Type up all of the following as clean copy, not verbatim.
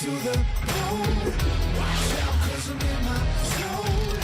to the bone. Watch out, 'cause I'm in my zone.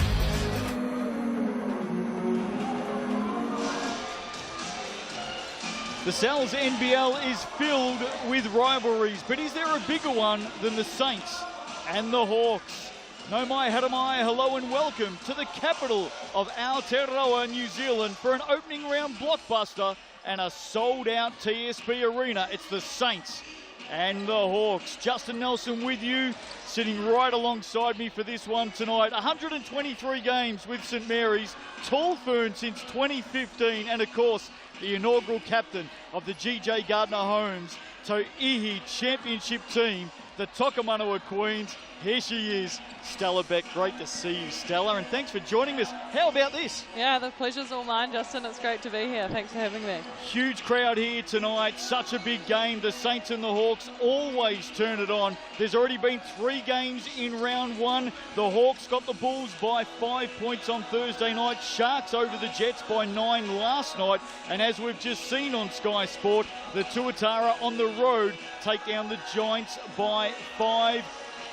The Sal's NBL is filled with rivalries, but is there a bigger one than the Saints and the Hawks? No mai haramai, hello and welcome to the capital of Aotearoa, New Zealand for an opening round blockbuster and a sold-out TSB arena. It's the Saints and the Hawks. Justin Nelson with you, sitting right alongside me for this one tonight. 123 games with St Mary's, tall fern since 2015, and of course, the inaugural captain of the GJ Gardner Homes To'ihi Championship team, the Tokomanawa Queens. Here she is, Stella Beck. Great to see you, Stella, and thanks for joining us. How about this? Yeah, the pleasure's all mine, Justin. It's great to be here. Thanks for having me. Huge crowd here tonight. Such a big game. The Saints and the Hawks always turn it on. There's already been 3 games in round 1. The Hawks got the Bulls by 5 points on Thursday night. Sharks over the Jets by 9 last night. And as we've just seen on Sky Sport, the Tuatara on the road take down the Giants by 5.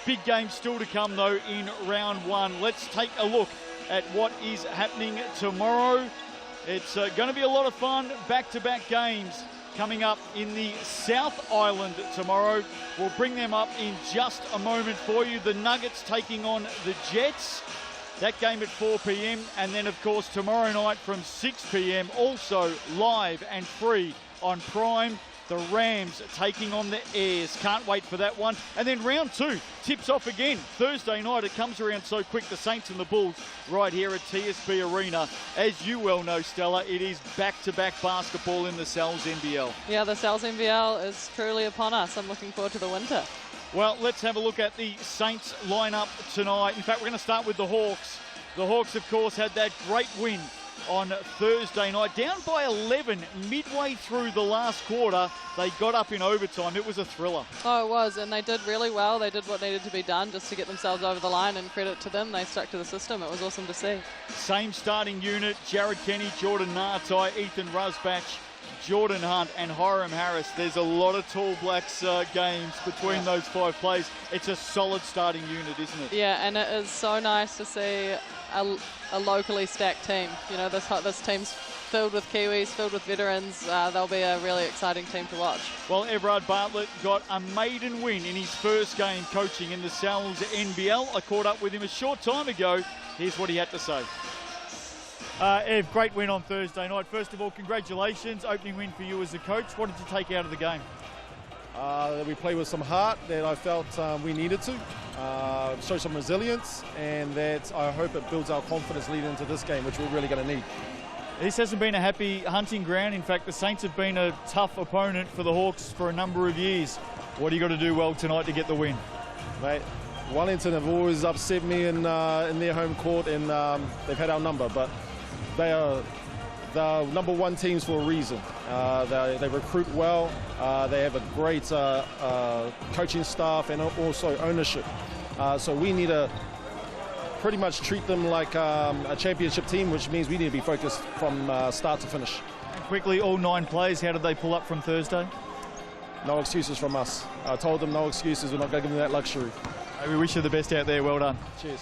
Big game still to come, though, in round 1. Let's take a look at what is happening tomorrow. It's going to be a lot of fun. Back-to-back games coming up in the South Island tomorrow. We'll bring them up in just a moment for you. The Nuggets taking on the Jets. That game at 4 p.m. And then, of course, tomorrow night from 6 p.m. also live and free on Prime. The Rams taking on the Airs. Can't wait for that one. And then round 2 tips off again. Thursday night, it comes around so quick. The Saints and the Bulls right here at TSB Arena. As you well know, Stella, it is back-to-back basketball in the Sal's NBL. Yeah, the Sal's NBL is truly upon us. I'm looking forward to the winter. Well, let's have a look at the Saints lineup tonight. In fact, we're going to start with the Hawks. The Hawks, of course, had that great win on Thursday night. Down by 11 midway through the last quarter, they got up in overtime. It was a thriller. Oh, it was, and they did really well. They did what needed to be done just to get themselves over the line, and credit to them, they stuck to the system. It was awesome to see. Same starting unit: Jared Kenny, Jordan Nartai, Ethan Rusbach, Jordan Hunt and Hiram Harris. There's a lot of Tall Blacks games between those 5 players. It's a solid starting unit, isn't it? Yeah, and it is so nice to see a locally stacked team. You know, this team's filled with Kiwis, filled with veterans. They'll be a really exciting team to watch. Well, Everard Bartlett got a maiden win in his first game coaching in the Sal's NBL. I caught up with him a short time ago. Here's what he had to say. Ev, great win on Thursday night. First of all, congratulations. Opening win for you as a coach. What did you take out of the game? We played with some heart that I felt we needed to. Show some resilience, and that I hope it builds our confidence leading into this game, which we're really going to need. This hasn't been a happy hunting ground. In fact, the Saints have been a tough opponent for the Hawks for a number of years. What do you got to do well tonight to get the win? Mate, Wellington have always upset me in their home court, and they've had our number, but they are the number 1 teams for a reason. They recruit well. They have a great coaching staff and also ownership. So we need to pretty much treat them like a championship team, which means we need to be focused from start to finish. Quickly, all 9 players, how did they pull up from Thursday? No excuses from us. I told them no excuses. We're not going to give them that luxury. We wish you the best out there. Well done. Cheers.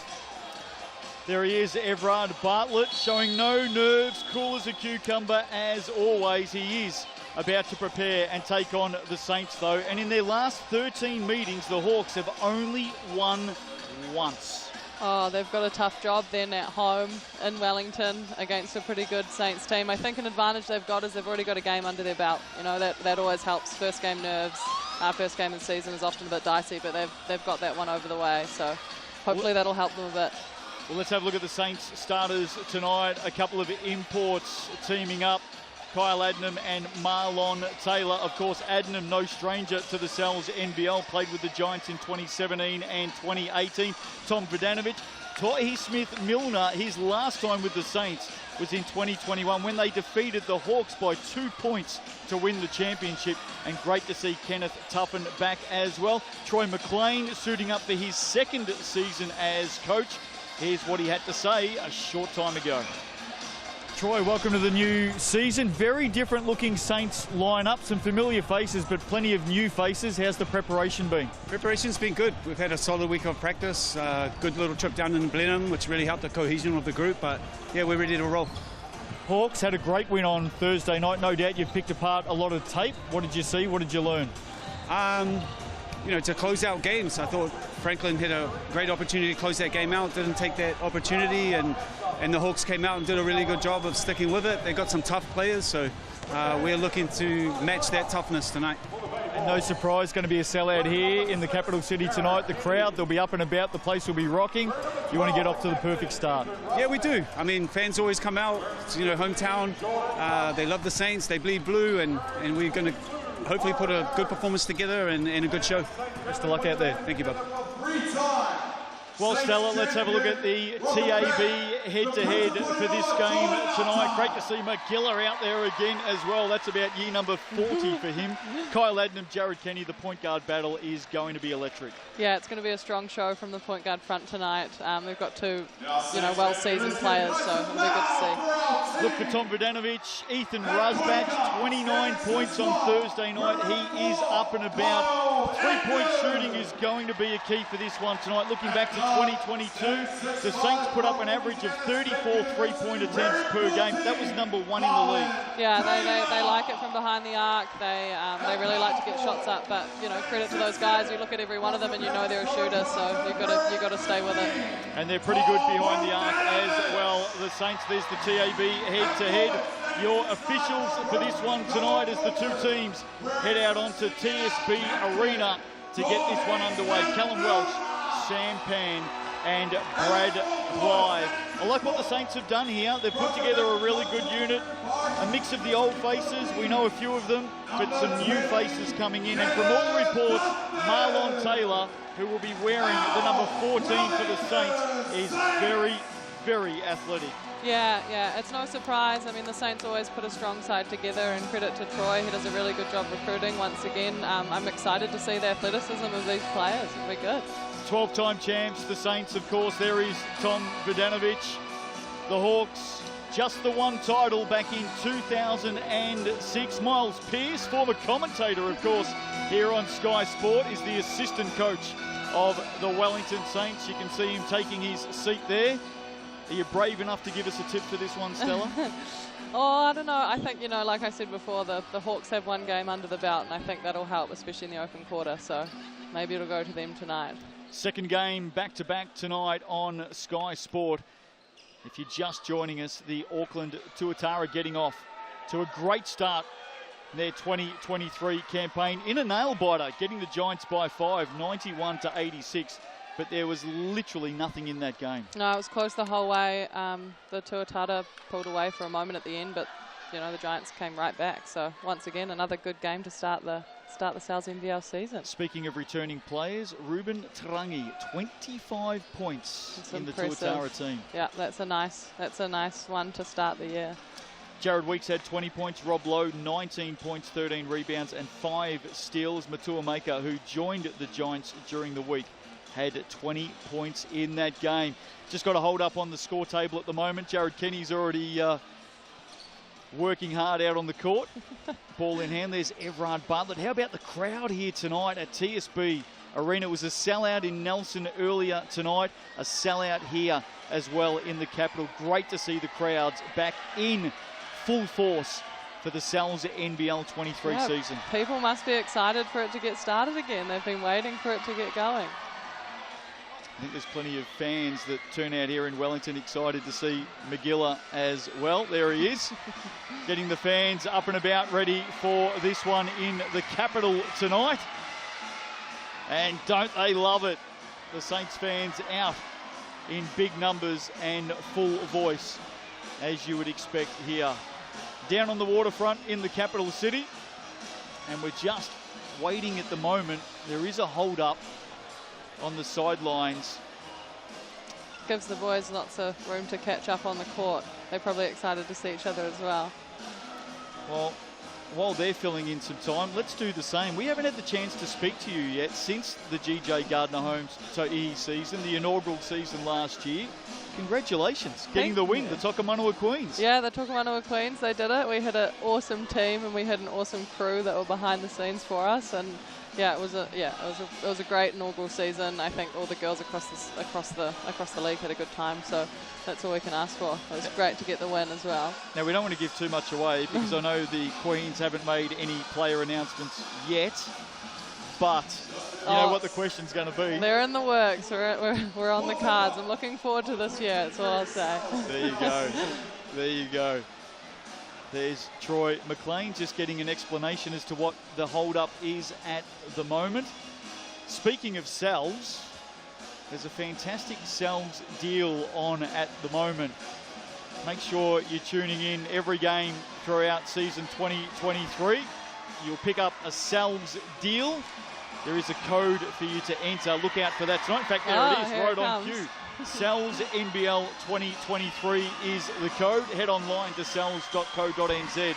There he is, Everard Bartlett, showing no nerves, cool as a cucumber as always. He is about to prepare and take on the Saints, though. And in their last 13 meetings, the Hawks have only won once. Oh, they've got a tough job then at home in Wellington against a pretty good Saints team. I think an advantage they've got is they've already got a game under their belt. You know, that always helps. First game nerves. First game of the season is often a bit dicey, but they've got that one over the way. So hopefully that'll help them a bit. Well, let's have a look at the Saints starters tonight. A couple of imports teaming up. Kyle Adnam and Marlon Taylor. Of course, Adnam, no stranger to the Sal's NBL, played with the Giants in 2017 and 2018. Tom Vodanovic. To'ihi Smith-Milner, his last time with the Saints was in 2021 when they defeated the Hawks by 2 points to win the championship. And great to see Kenneth Tuffin back as well. Troy McLean suiting up for his 2nd season as coach. Here's what he had to say a short time ago. Troy, welcome to the new season. Very different looking Saints lineup, some familiar faces but plenty of new faces. How's the preparation been? Preparation's been good. We've had a solid week of practice, good little trip down in Blenheim, which really helped the cohesion of the group, but yeah, we're ready to roll. Hawks had a great win on Thursday night. No doubt you've picked apart a lot of tape. What did you see? What did you learn? To close out games, I thought Franklin had a great opportunity to close that game out, didn't take that opportunity, and the Hawks came out and did a really good job of sticking with it. They got some tough players, so we're looking to match that toughness tonight. And no surprise, going to be a sellout here in the capital city tonight. The crowd, they'll be up and about, the place will be rocking. You want to get off to the perfect start. Yeah, we do. I mean, fans always come out, hometown. They love the Saints, they bleed blue, and we're going to hopefully put a good performance together and a good show. Best of luck out there. Thank you, bud. Well, Stella, let's have a look at the TAB head-to-head for this game tonight. Great to see McGilla out there again as well. That's about year number 40 for him. Kyle Adnam, Jared Kenny, the point guard battle is going to be electric. Yeah, it's going to be a strong show from the point guard front tonight. We've got two, well-seasoned players, so it'll be good to see. Look for Tom Vodanovic, Ethan Rusbatch, 29 points on Thursday night. He is up and about. Three-point shooting is going to be a key for this one tonight. Looking back to 2022, the Saints put up an average of 34 three-point attempts per game. That was number one in the league. Yeah, they like it from behind the arc. They really like to get shots up, but credit to those guys. You look at every one of them and you know they're a shooter, so you've got to stay with it. And they're pretty good behind the arc as well. The Saints, there's the TAB head-to-head. Your officials for this one tonight as the two teams head out onto TSB Arena to get this one underway. Callum Welch, Sam Pan and Brad Blythe. I like what the Saints have done here. They've put together a really good unit, a mix of the old faces, we know a few of them, but some new faces coming in. And from all reports, Marlon Taylor, who will be wearing the number 14 for the Saints, is very, very athletic. Yeah, it's no surprise. I mean, the Saints always put a strong side together, and credit to Troy. He does a really good job recruiting once again. I'm excited to see the athleticism of these players. It'll be good. 12-time champs, the Saints, of course. There is Tom Vodanovic. The Hawks, just the one title back in 2006. Miles Pearce, former commentator, of course, here on Sky Sport, is the assistant coach of the Wellington Saints. You can see him taking his seat there. Are you brave enough to give us a tip for this one, Stella? Oh, I don't know. I think, like I said before, the Hawks have one game under the belt, and I think that'll help, especially in the open quarter. So maybe it'll go to them tonight. Second game back-to-back tonight on Sky Sport. If you're just joining us, the Auckland Tuatara getting off to a great start in their 2023 campaign in a nail-biter, getting the Giants by 5, 91-86. But there was literally nothing in that game. No, it was close the whole way. The Tuatara pulled away for a moment at the end, but the Giants came right back. So once again, another good game to start the Sal's NBL season. Speaking of returning players, Ruben Tarangi, 25 points in the Tuatara team. Yeah, that's a nice one to start the year. Jared Weeks had 20 points. Rob Lowe, 19 points, 13 rebounds, and 5 steals. Matua Maker, who joined the Giants during the week, had 20 points in that game. Just got a hold up on the score table at the moment. Jared Kenny's already working hard out on the court. Ball in hand. There's Everard Bartlett. How about the crowd here tonight at TSB Arena? It was a sellout in Nelson earlier tonight. A sellout here as well in the capital. Great to see the crowds back in full force for the Sal's NBL 23 season. People must be excited for it to get started again. They've been waiting for it to get going. I think there's plenty of fans that turn out here in Wellington excited to see McGilla as well. There he is, getting the fans up and about, ready for this one in the capital tonight. And don't they love it? The Saints fans out in big numbers and full voice, as you would expect here. Down on the waterfront in the capital city. And we're just waiting at the moment. There is a hold-up on the sidelines. Gives the boys lots of room to catch up on the court. They're probably excited to see each other as well. Well, while they're filling in some time, let's do the same. We haven't had the chance to speak to you yet since the GJ Gardner Holmes season, the inaugural season last year. Congratulations, getting the win, the Tokomanua Queens. Yeah, the Tokomanua Queens, they did it. We had an awesome team and we had an awesome crew that were behind the scenes for us. And yeah, it was a great inaugural season. I think all the girls across the league had a good time. So that's all we can ask for. It was great to get the win as well. Now, we don't want to give too much away because I know the Queens haven't made any player announcements yet, but you know what the question's going to be. They're in the works. We're on the cards. I'm looking forward to this year. That's all I'll say. There you go. There you go. There's Troy McLean just getting an explanation as to what the hold-up is at the moment. Speaking of Salves, there's a fantastic Salves deal on at the moment. Make sure you're tuning in every game throughout season 2023. You'll pick up a Salves deal. There is a code for you to enter. Look out for that tonight. In fact, there it is, right on cue. Salves NBL 2023 is the code. Head online to salves.co.nz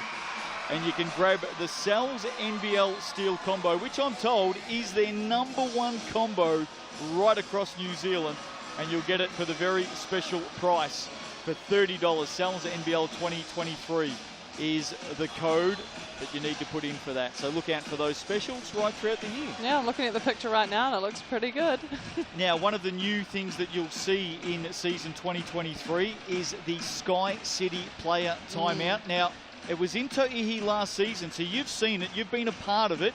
and you can grab the Salves NBL Steel Combo, which I'm told is their #1 combo right across New Zealand, and you'll get it for the very special price for $30. Salves NBL 2023 is the code that you need to put in for that. So look out for those specials right throughout the year. Yeah, I'm looking at the picture right now and it looks pretty good. Now, one of the new things that you'll see in season 2023 is the Sky City player timeout. Now, it was in To'ihi last season, so you've seen it, you've been a part of it.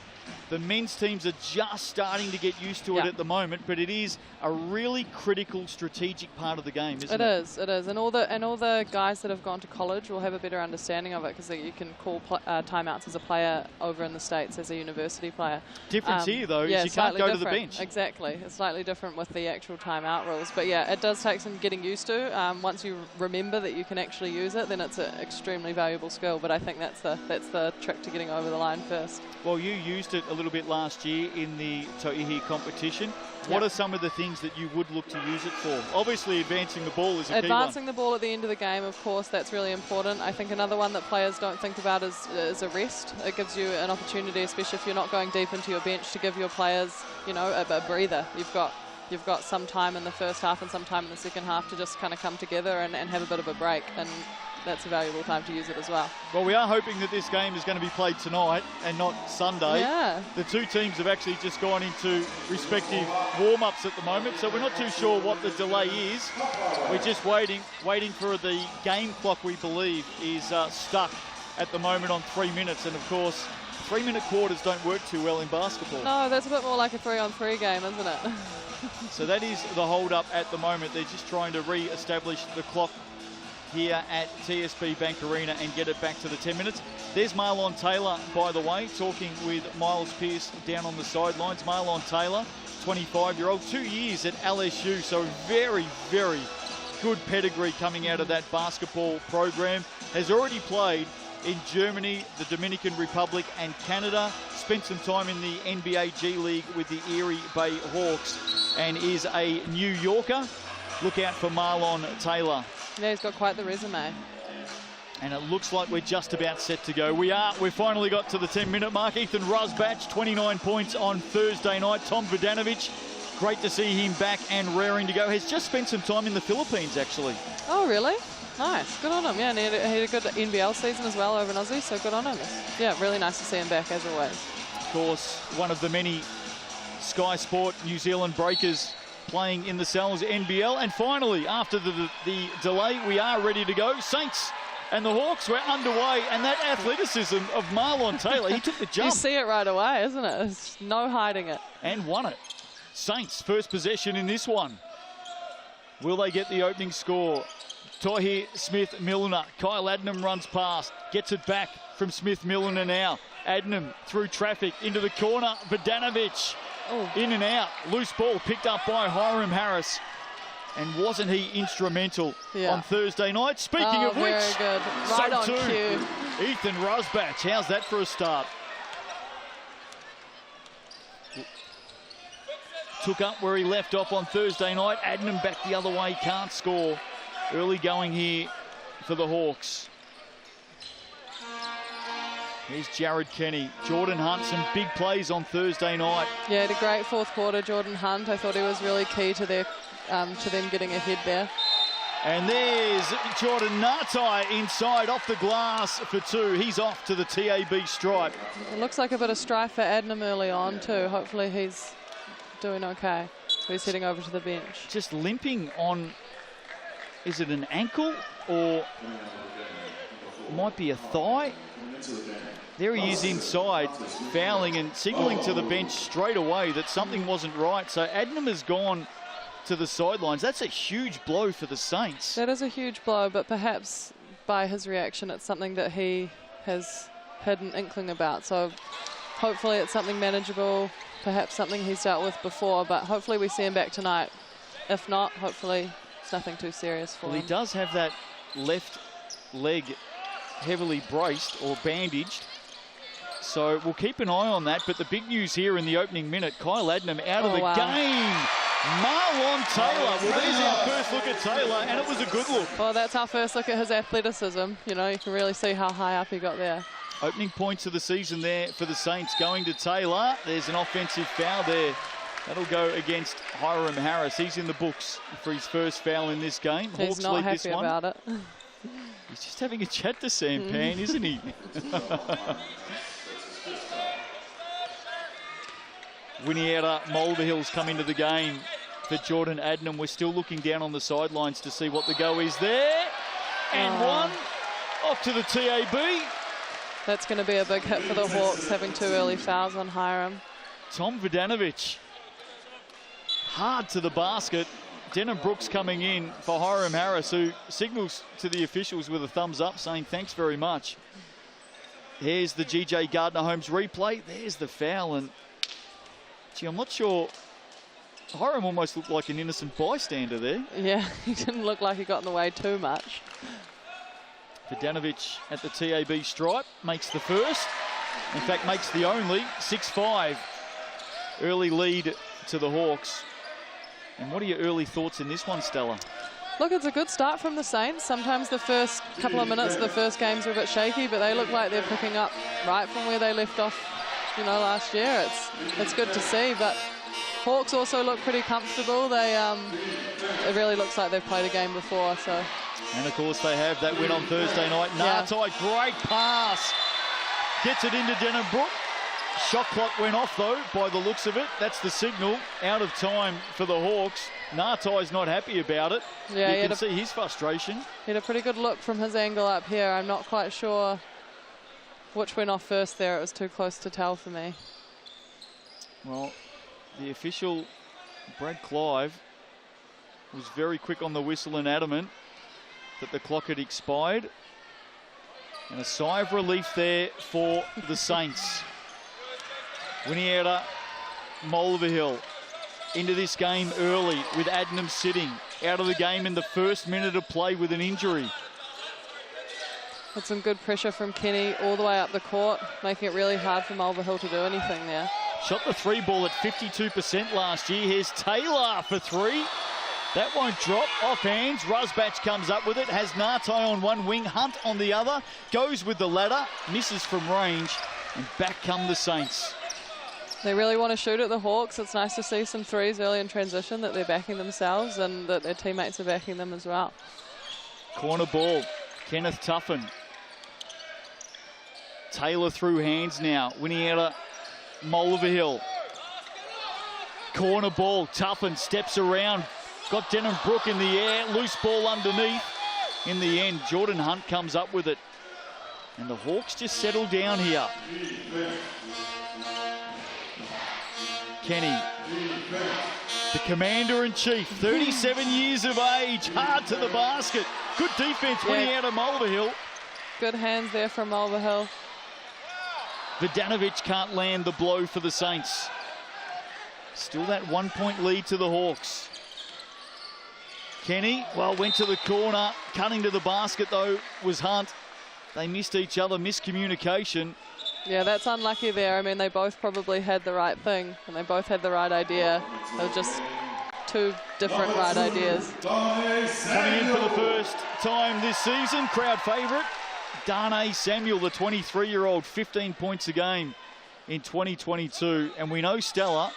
The men's teams are just starting to get used to it at the moment, but it is a really critical, strategic part of the game, isn't it? It is. And all the guys that have gone to college will have a better understanding of it because you can call timeouts as a player over in the States as a university player. Difference here, though, is you can't go to the bench. Exactly. It's slightly different with the actual timeout rules. But yeah, it does take some getting used to. Once you remember that you can actually use it, then it's an extremely valuable skill. But I think that's the trick to getting over the line first. Well, you used it a little bit last year in the To'ihi competition. What are some of the things that you would look to use it for? Obviously, advancing the ball is a key one. Advancing the ball at the end of the game, of course, that's really important. I think another one that players don't think about is a rest. It gives you an opportunity, especially if you're not going deep into your bench, to give your players, you know, a breather. You've got some time in the first half and some time in the second half to just kind of come together and have a bit of a break. And that's a valuable time to use it as well. Well, we are hoping that this game is going to be played tonight and not Sunday. Yeah. The two teams have actually just gone into respective warm-ups at the moment, so we're not too sure what the delay is. We're just waiting for the game clock, we believe, is stuck at the moment on 3 minutes. And, of course, 3-minute quarters don't work too well in basketball. No, that's a bit more like a 3-on-3 game, isn't it? So that is the hold-up at the moment. They're just trying to re-establish the clock here at TSB Bank Arena and get it back to the 10 minutes. There's Marlon Taylor, by the way, talking with Miles Pearce down on the sidelines. Marlon Taylor, 25-year-old, 2 years at LSU, so very, very good pedigree coming out of that basketball program. Has already played in Germany, the Dominican Republic and Canada. Spent some time in the NBA G League with the Erie Bay Hawks and is a New Yorker. Look out for Marlon Taylor. Yeah, he's got quite the resume. And it looks like we're just about set to go. We've finally got to the 10-minute mark. Ethan Rusbatch, 29 points on Thursday night. Tom Vodanovic, great to see him back and raring to go. Has just spent some time in the Philippines, actually. Oh, really? Nice. Good on him. Yeah, and he had a good NBL season as well over in Aussie, so good on him. Yeah, really nice to see him back, as always. Of course, one of the many Sky Sport New Zealand breakers playing in the Salves NBL. And finally, after the delay, we are ready to go. Saints and the Hawks were underway, and that athleticism of Marlon Taylor, he took the jump. You see it right away, isn't it? There's no hiding it. And won it. Saints, first possession in this one. Will they get the opening score? Tohi Smith-Milner. Kyle Adnam runs past, gets it back from Smith-Milner now. Adnam through traffic into the corner. Vodanovic. In and out. Loose ball picked up by Hiram Harris. And wasn't he instrumental on Thursday night? Speaking of which, very good. Right on cue. Ethan Rusbatch. How's that for a start? Took up where he left off on Thursday night. Adnam back the other way, can't score. Early going here for the Hawks. Here's Jared Kenny. Jordan Hunt, some big plays on Thursday night. Yeah, had a great fourth quarter, Jordan Hunt. I thought he was really key to them getting ahead there. And there's Jordan Ngatai inside off the glass for 2. He's off to the TAB stripe. It looks like a bit of strife for Adnam early on too. Hopefully he's doing okay. So he's heading over to the bench. Just limping on, is it an ankle or might be a thigh? There he is inside, fouling and signalling to the bench straight away that something wasn't right. So Adnam has gone to the sidelines. That's a huge blow for the Saints. That is a huge blow, but perhaps by his reaction it's something that he has had an inkling about. So hopefully it's something manageable, perhaps something he's dealt with before, but hopefully we see him back tonight. If not, hopefully it's nothing too serious for him. He does have that left leg heavily braced or bandaged, so we'll keep an eye on that. But the big news here in the opening minute, Kyle Adnam out of the game. Marlon Taylor. Well, there's our first look at Taylor, and it was a good look. Well, that's our first look at his athleticism. You know, you can really see how high up he got there. Opening points of the season there for the Saints going to Taylor. There's an offensive foul there. That'll go against Hiram Harris. He's in the books for his first foul in this game. He's Hawks not lead happy this one. about it. He's just having a chat to Sampan, isn't he? Winiera Mulverhill's come into the game for Jordan Adnam. We're still looking down on the sidelines to see what the go is there. And one off to the TAB. That's going to be a big hit for the Hawks, having 2 early fouls on Hiram. Tom Vodanovic hard to the basket. Denham Brooks coming in for Hiram Harris, who signals to the officials with a thumbs up saying thanks very much. Here's the GJ Gardner-Holmes replay. There's the foul, and gee, I'm not sure. Hiram almost looked like an innocent bystander there. Yeah, he didn't look like he got in the way too much. Vodanovic at the TAB stripe makes the first. In fact, makes the only. 6-5. Early lead to the Hawks. And what are your early thoughts in this one, Stella? Look, it's a good start from the Saints. Sometimes the first couple of minutes of the first games are a bit shaky, but they look like they're picking up right from where they left off, you know, last year. It's good to see, but Hawks also look pretty comfortable. It really looks like they've played a game before, so. And of course they have that win on Thursday night. Ngatai, great pass. Gets it into Denham Brook. Shot clock went off though, by the looks of it. That's the signal. Out of time for the Hawks. Ngatai's not happy about it. Yeah, you can see his frustration. He had a pretty good look from his angle up here. I'm not quite sure which went off first there. It was too close to tell for me. Well, the official, Brad Clive, was very quick on the whistle and adamant that the clock had expired. And a sigh of relief there for the Saints. Winiera Mulverhill into this game early with Adnam sitting out of the game in the first minute of play with an injury. Had some good pressure from Kenny all the way up the court, making it really hard for Mulverhill to do anything there. Shot the 3 ball at 52% last year. Here's Taylor for 3. That won't drop. Off hands. Rusbatch comes up with it. Has Ngatai on one wing. Hunt on the other. Goes with the ladder. Misses from range. And back come the Saints. They really want to shoot at the Hawks. It's nice to see some threes early in transition, that they're backing themselves and that their teammates are backing them as well. Corner ball. Kenneth Tuffin. Taylor through hands now. Winiera Mulverhill. Corner ball. Tuffin steps around. Got Denham Brook in the air. Loose ball underneath. In the end, Jordan Hunt comes up with it. And the Hawks just settle down here. Kenny, the commander-in-chief, 37 years of age, hard to the basket. Good defense winning out of Mulverhill. Good hands there from Mulverhill. Vodanovic can't land the blow for the Saints. Still that 1-point lead to the Hawks. Kenny, well, went to the corner. Cutting to the basket, though, was Hunt. They missed each other, miscommunication. Yeah, that's unlucky there. I mean, they both probably had the right thing and they both had the right idea. They were just two different right ideas. Coming in for the first time this season, crowd favourite, Darnay Samuel, the 23-year-old, 15 points a game in 2022. And we know, Stella,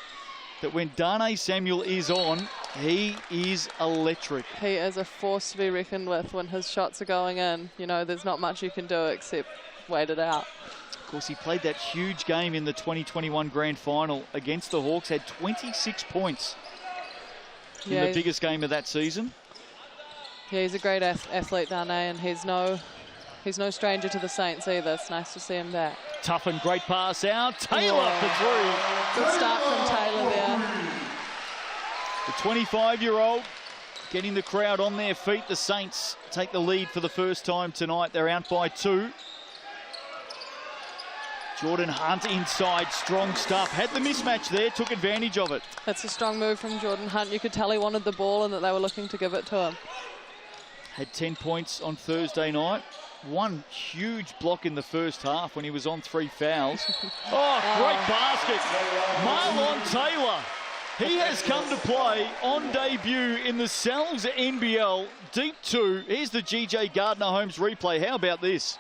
that when Darnay Samuel is on, He is electric. He is a force to be reckoned with when his shots are going in. You know, there's not much you can do except wait it out. Of course, he played that huge game in the 2021 Grand Final against the Hawks, had 26 points in the biggest game of that season. Yeah, he's a great athlete, Dane, and he's no stranger to the Saints either. It's nice to see him back. Tough and great pass out. Taylor for three. Good start from Taylor there. The 25-year-old getting the crowd on their feet. The Saints take the lead for the first time tonight. They're out by 2. Jordan Hunt inside, strong stuff. Had the mismatch there, took advantage of it. That's a strong move from Jordan Hunt. You could tell he wanted the ball and that they were looking to give it to him. Had 10 points on Thursday night. One huge block in the first half when he was on 3 fouls. Oh, great basket. Marlon Taylor. He has come to play on debut in the Sal's NBL. Deep 2. Here's the GJ Gardner-Holmes replay. How about this?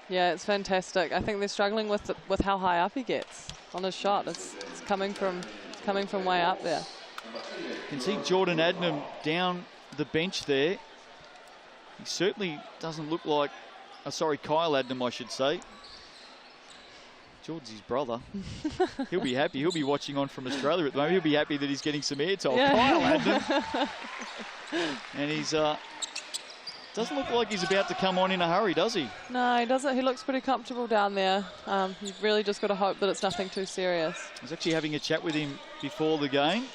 Yeah, it's fantastic. I think they're struggling with how high up he gets on his shot. It's coming from way up there. You can see Jordan Adnam down the bench there. He certainly doesn't look like, Kyle Adnam, I should say. Jordan's his brother. He'll be happy. He'll be watching on from Australia at the moment. He'll be happy that he's getting some airtime. Yeah. Kyle Adnam. And he's doesn't look like he's about to come on in a hurry, does he? No, he doesn't. He looks pretty comfortable down there. You've really just got to hope that it's nothing too serious. I was actually having a chat with him before the game.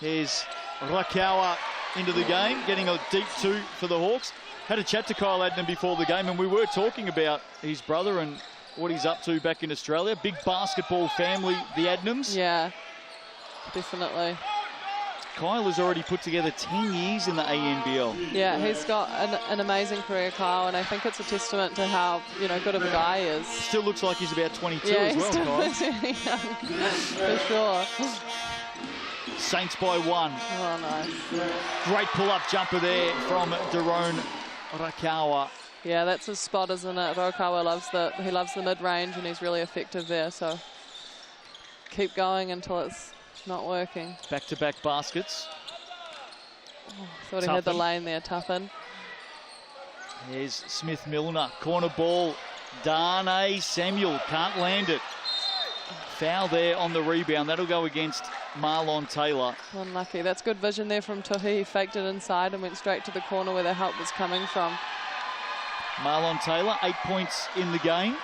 Here's Rakawa into the game, getting a deep 2 for the Hawks. Had a chat to Kyle Adnam before the game, and we were talking about his brother and what he's up to back in Australia. Big basketball family, the Adnams. Yeah, definitely. Kyle has already put together 10 years in the ANBL. Yeah, he's got an amazing career, Kyle, and I think it's a testament to how good of a guy he is. Still looks like he's about 22 yeah, as well, Kyle. He's still really young, for sure. Saints by 1. Oh, nice. Great pull-up jumper there from Daron Rakawa. Yeah, that's his spot, isn't it? Rakawa loves the mid-range, and he's really effective there. So keep going until it's not working. Back-to-back baskets. Oh, thought he had the lane there, Tuffin. Here's Smith-Milner. Corner ball. Darnay Samuel can't land it. Foul there on the rebound. That'll go against Marlon Taylor. Unlucky. That's good vision there from Tuhi. He faked it inside and went straight to the corner where the help was coming from. Marlon Taylor, 8 points in the game.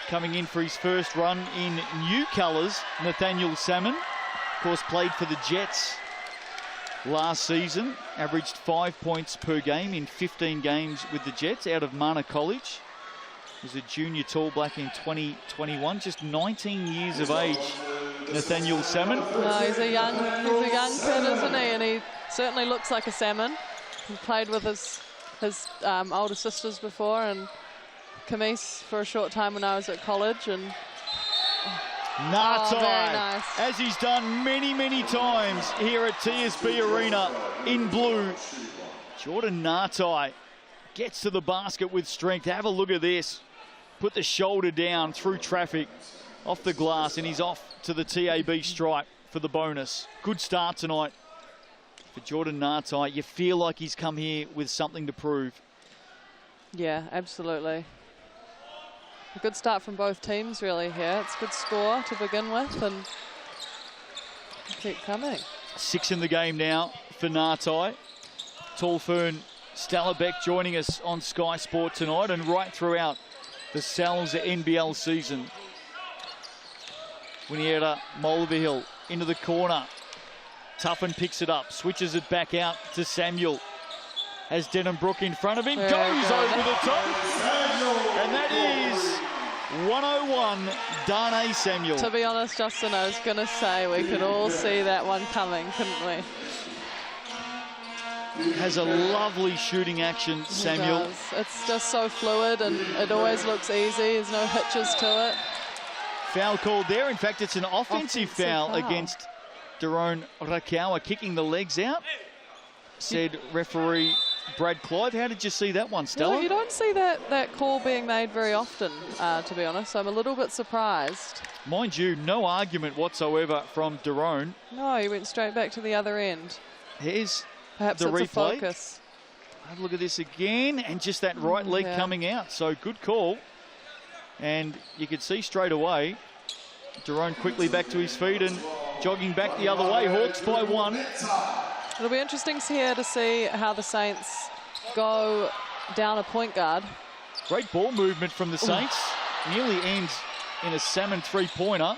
Coming in for his first run in new colours, Nathaniel Salmon. Of course, played for the Jets last season. Averaged 5 points per game in 15 games with the Jets out of Mana College. He was a junior tall black in 2021, just 19 years of age, Nathaniel Salmon. No, he's a young kid, isn't he? And he certainly looks like a Salmon. He played with his older sisters before, and Camise for a short time when I was at college. And Nartai, very nice. as he's done many, many times here at TSB Arena in blue. Jordan Nartai gets to the basket with strength. Have a look at this. Put the shoulder down through traffic, off the glass, and he's off to the TAB stripe for the bonus. Good start tonight for Jordan Nartai. You feel like he's come here with something to prove. Yeah, absolutely. A good start from both teams, really, here. It's a good score to begin with, and keep coming. 6 in the game now for Nartai. Tall Fern Stallerbeck joining us on Sky Sport tonight and right throughout the Sal's NBL season. Winiera Mulvihill into the corner. Tuffin picks it up, switches it back out to Samuel. Has Denham-Brook in front of him, goes over the top. And that is 101, Darnay Samuel. To be honest, Justin, I was going to say we could all see that one coming, couldn't we? Has a lovely shooting action, Samuel. It does. It's just so fluid and it always looks easy. There's no hitches to it. Foul called there. In fact, it's an offensive foul against Daron Rakawa, kicking the legs out. Said referee Brad Clive. How did you see that one, Stella? Well, you don't see that call being made very often, to be honest. So I'm a little bit surprised. Mind you, no argument whatsoever from Derone. No, he went straight back to the other end. Here's Perhaps the it's replay. a focus. Have a look at this again, and just that right leg coming out. So good call. And you could see straight away, Derone quickly back to his feet and jogging back the other way. Hawks by 1. It'll be interesting here to see how the Saints go down a point guard. Great ball movement from the Saints. Nearly ends in a salmon three-pointer.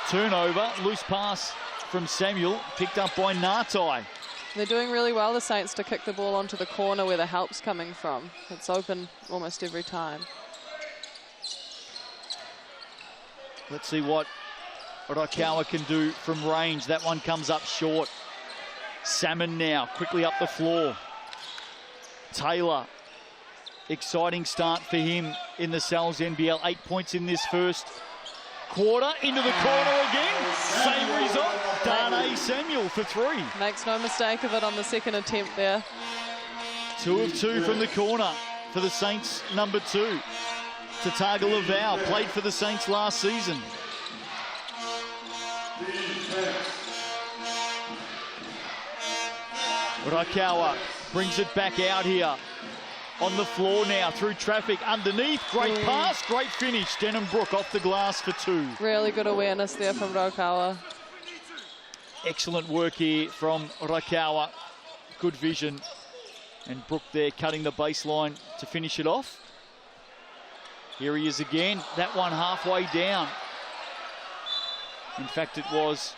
Turnover, loose pass from Samuel, picked up by Nartai. They're doing really well, the Saints, to kick the ball onto the corner where the help's coming from. It's open almost every time. Let's see what Rakawa can do from range. That one comes up short. Salmon now, quickly up the floor. Taylor, exciting start for him in the Sal's NBL. 8 points in this first quarter. Into the corner again. Same result. Darnay Samuel for 3. Makes no mistake of it on the second attempt there. 2 of 2 from the corner for the Saints, number 2. Tataga Laval, played for the Saints last season. Rakawa brings it back out here. On the floor now, through traffic, underneath. Great pass, great finish. Denham-Brook off the glass for 2. Really good awareness there from Rakawa. Excellent work here from Rakawa. Good vision. And Brook there cutting the baseline to finish it off. Here he is again. That one halfway down. In fact, it was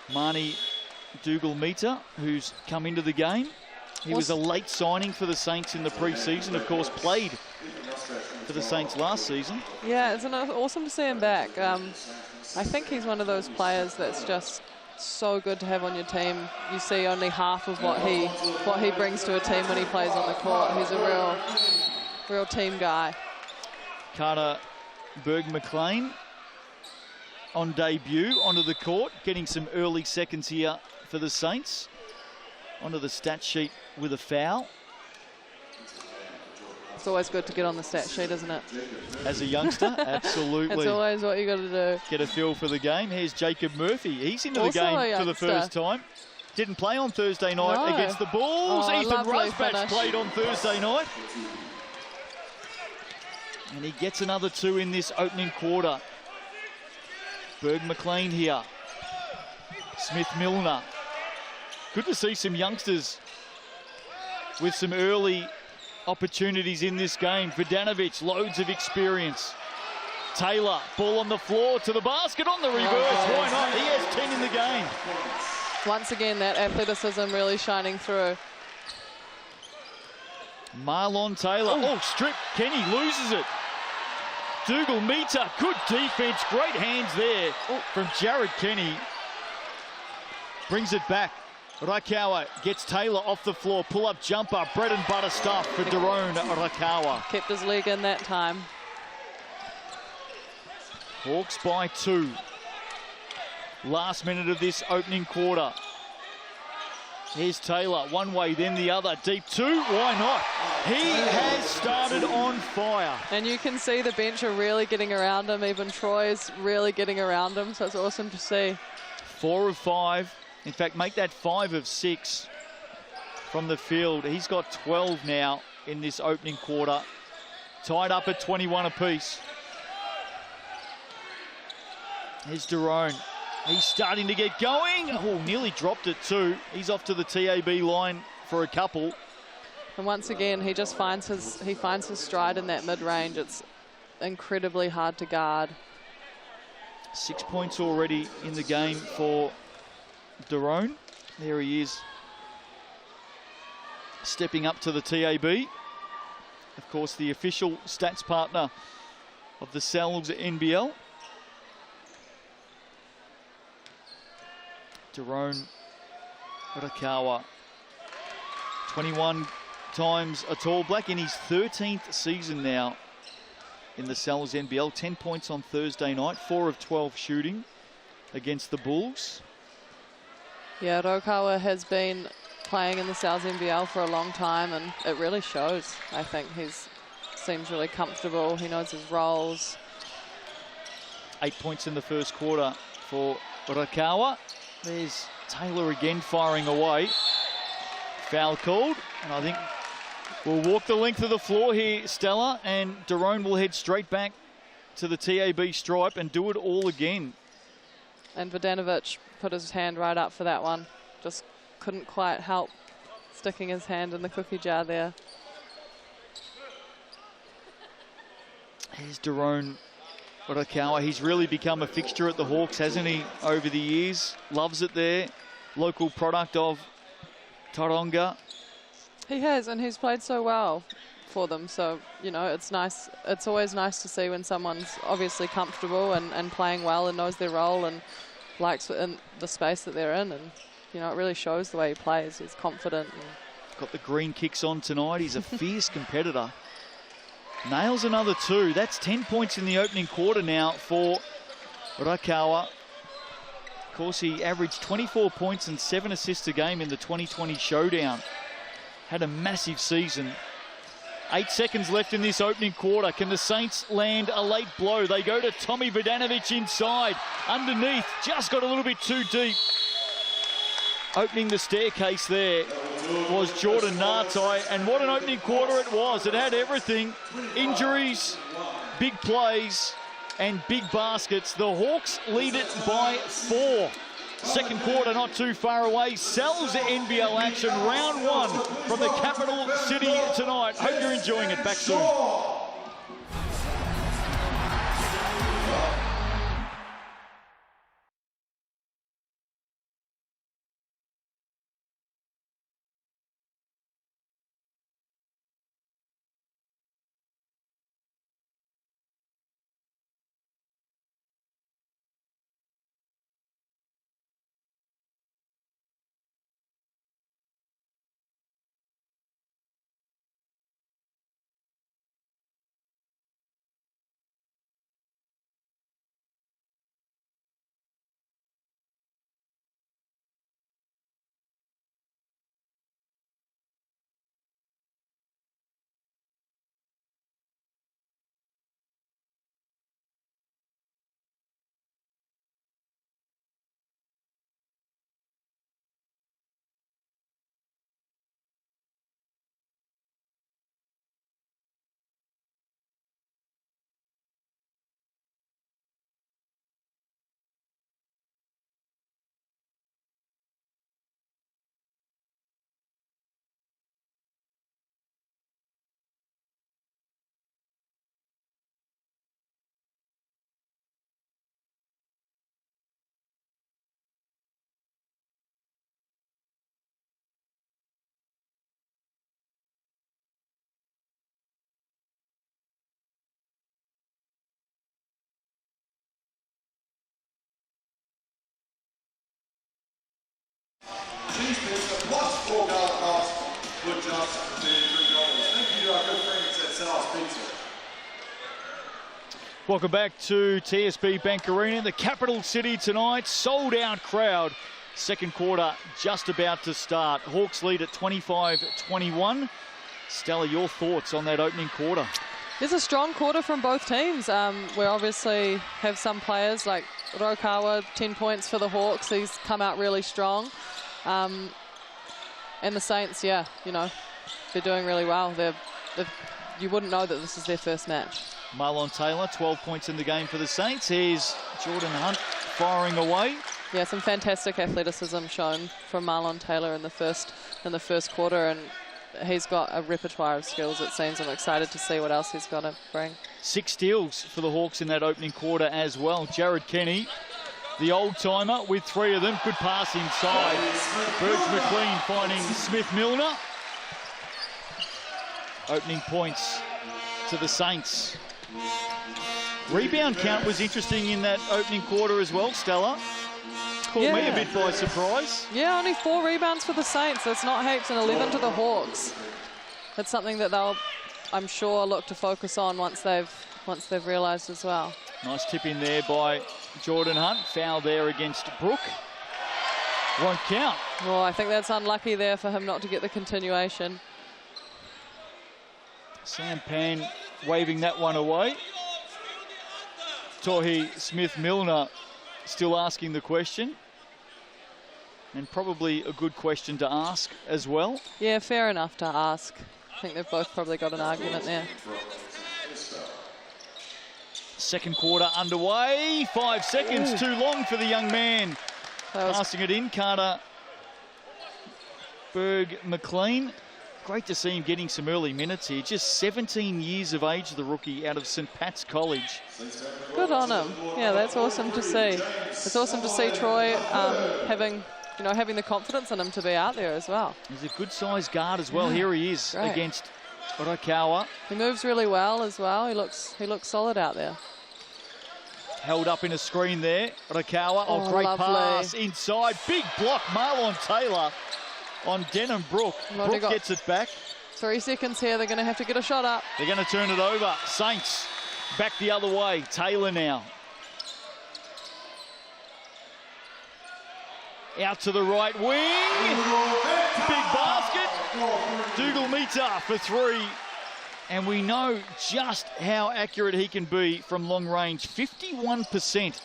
Marnie Dougal-Meter who's come into the game. He was a late signing for the Saints in the pre-season. Of course, played for the Saints last season. Yeah, it's awesome to see him back. I think he's one of those players that's just so good to have on your team. You see only half of what he brings to a team when he plays on the court. He's a real team guy. Carter Berg-McLean on debut onto the court, getting some early seconds here for the Saints. Onto the stat sheet with a foul. It's always good to get on the stat sheet, isn't it? As a youngster, absolutely. It's always what you got to do. Get a feel for the game. Here's Jacob Murphy. He's into Also the game for the first time. Didn't play on Thursday night against the Bulls. Oh, Ethan lovely Rusbatch finish. played on Thursday night. And he gets another 2 in this opening quarter. Berg-McLean here. Smith-Milner. Good to see some youngsters with some early opportunities in this game. Vidanovic, loads of experience. Taylor, ball on the floor to the basket on the reverse. Why not? He has 10 in the game. Once again, that athleticism really shining through. Marlon Taylor. Oh, strip. Kenny loses it. Dougal-Meter, good defense. Great hands there from Jared Kenny. Brings it back. Rakawa gets Taylor off the floor. Pull-up jumper. Bread and butter stuff for Derone Rakawa. Kept his leg in that time. Hawks by 2. Last minute of this opening quarter. Here's Taylor, one way, then the other. Deep 2, why not? He has started on fire. And you can see the bench are really getting around him. Even Troy's really getting around him, so it's awesome to see. 4 of 5. In fact, make that 5 of 6 from the field. He's got 12 now in this opening quarter. Tied up at 21 apiece. Here's Derone. He's starting to get going. Oh, nearly dropped it too. He's off to the TAB line for a couple. And once again, he just finds his stride in that mid-range. It's incredibly hard to guard. 6 points already in the game for Derone. There he is, stepping up to the TAB. Of course, the official stats partner of the Sal's NBL. Derone Rakawa, 21 times a Tall Black in his 13th season now in the Sal's NBL. 10 points on Thursday night, 4 of 12 shooting against the Bulls. Yeah, Rakawa has been playing in the NZNBL for a long time, and it really shows. I think seems really comfortable. He knows his roles. 8 points in the first quarter for Rakawa. There's Taylor again firing away. Foul called, and I think we'll walk the length of the floor here, Stella, and Daron will head straight back to the TAB stripe and do it all again. And Vodanovic put his hand right up for that one. Just couldn't quite help sticking his hand in the cookie jar there. Here's Daron Rakawa. He's really become a fixture at the Hawks, hasn't he, over the years? Loves it there. Local product of Taronga. He has, and he's played so well for them. So, you know, it's nice. It's always nice to see when someone's obviously comfortable and playing well and knows their role and likes in the space that they're in. And, you know, it really shows the way he plays. He's confident. And got the green kicks on tonight. He's a fierce competitor. Nails another 2. That's 10 points in the opening quarter now for Rakawa. Of course, he averaged 24 points and 7 assists a game in the 2020 showdown. Had a massive season. 8 seconds left in this opening quarter. Can the Saints land a late blow? They go to Tommy Vodanovic inside. Underneath, just got a little bit too deep. Opening the staircase there was Jordan Nartai, and what an opening quarter it was. It had everything. Injuries, big plays, and big baskets. The Hawks lead it by 4. Second quarter not too far away. Sells NBL action, round 1 from the capital city tonight. Hope you're enjoying it. Back soon. Plus $4 cost for just $33. Thank you to our good friends at Sal's Pizza. Welcome back to TSB Bank Arena, the capital city tonight. Sold out crowd. Second quarter just about to start. Hawks lead at 25-21. Stella, your thoughts on that opening quarter? It's a strong quarter from both teams. We obviously have some players like Rakawa, 10 points for the Hawks. He's come out really strong. And the Saints, yeah, you know, they're doing really well. You wouldn't know that this is their first match. Marlon Taylor, 12 points in the game for the Saints. Here's Jordan Hunt firing away. Yeah, some fantastic athleticism shown from Marlon Taylor in the first quarter, and he's got a repertoire of skills, it seems. I'm excited to see what else he's got to bring. 6 steals for the Hawks in that opening quarter as well. Jared Kenny, the old-timer, with 3 of them. Good pass inside. Burge McLean finding Smith Milner. Opening points to the Saints. Rebound count was interesting in that opening quarter as well, Stella. Caught me a bit by surprise. Yeah, only 4 rebounds for the Saints. That's not heaps, and 11 to the Hawks. That's something that they'll, I'm sure, look to focus on once they've realised as well. Nice tip in there by Jordan Hunt. Foul there against Brook. Won't count. Well, I think that's unlucky there for him not to get the continuation. Sampan waving that one away. Tohi Smith-Milner still asking the question. And probably a good question to ask as well. Yeah, fair enough to ask. I think they've both probably got an argument there. Second quarter underway. 5 seconds too long for the young man. Passing it in, Carter Berg-McLean. Great to see him getting some early minutes here. Just 17 years of age, the rookie, out of St. Pat's College. Good on him. Yeah, that's awesome to see. It's awesome to see Troy having the confidence in him to be out there as well. He's a good-sized guard as well. Here he is against Arakawa. He moves really well as well. He looks solid out there. Held up in a screen there. Arakawa, great lovely pass inside. Big block, Marlon Taylor on Denham Brook. Brook gets it back. 3 seconds here. They're going to have to get a shot up. They're going to turn it over. Saints back the other way. Taylor now. Out to the right wing. Big basket. Dougal Meter for 3. And we know just how accurate he can be from long range. 51%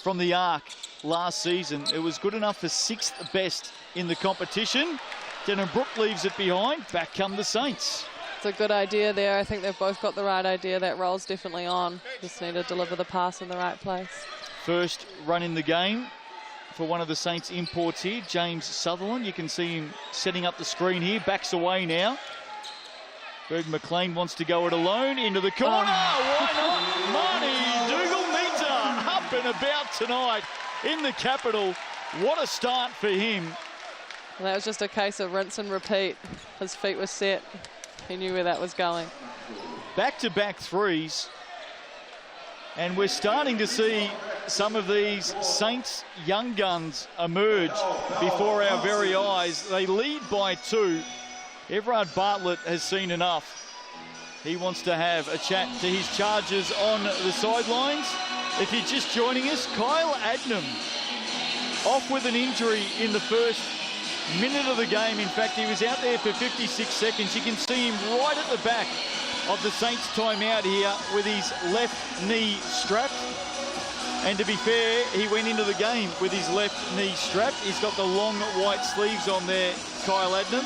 from the arc last season. It was good enough for 6th best in the competition. Denham Brook leaves it behind. Back come the Saints. It's a good idea there. I think they've both got the right idea. That roll's definitely on. Just need to deliver the pass in the right place. First run in the game for one of the Saints imports here, James Sutherland. You can see him setting up the screen here. Backs away now. Berg-McLean wants to go it alone into the corner. Why not? Marty Dougal Meter up and about tonight in the capital. What a start for him. Well, that was just a case of rinse and repeat. His feet were set. He knew where that was going. Back-to-back threes. And we're starting to see some of these Saints young guns emerge before our very eyes. They lead by 2. Everard Bartlett has seen enough. He wants to have a chat to his charges on the sidelines. If you're just joining us, Kyle Adnam off with an injury in the first minute of the game. In fact, he was out there for 56 seconds. You can see him right at the back of the Saints timeout here with his left knee strapped. And to be fair, he went into the game with his left knee strapped. He's got the long white sleeves on there, Kyle Adnam.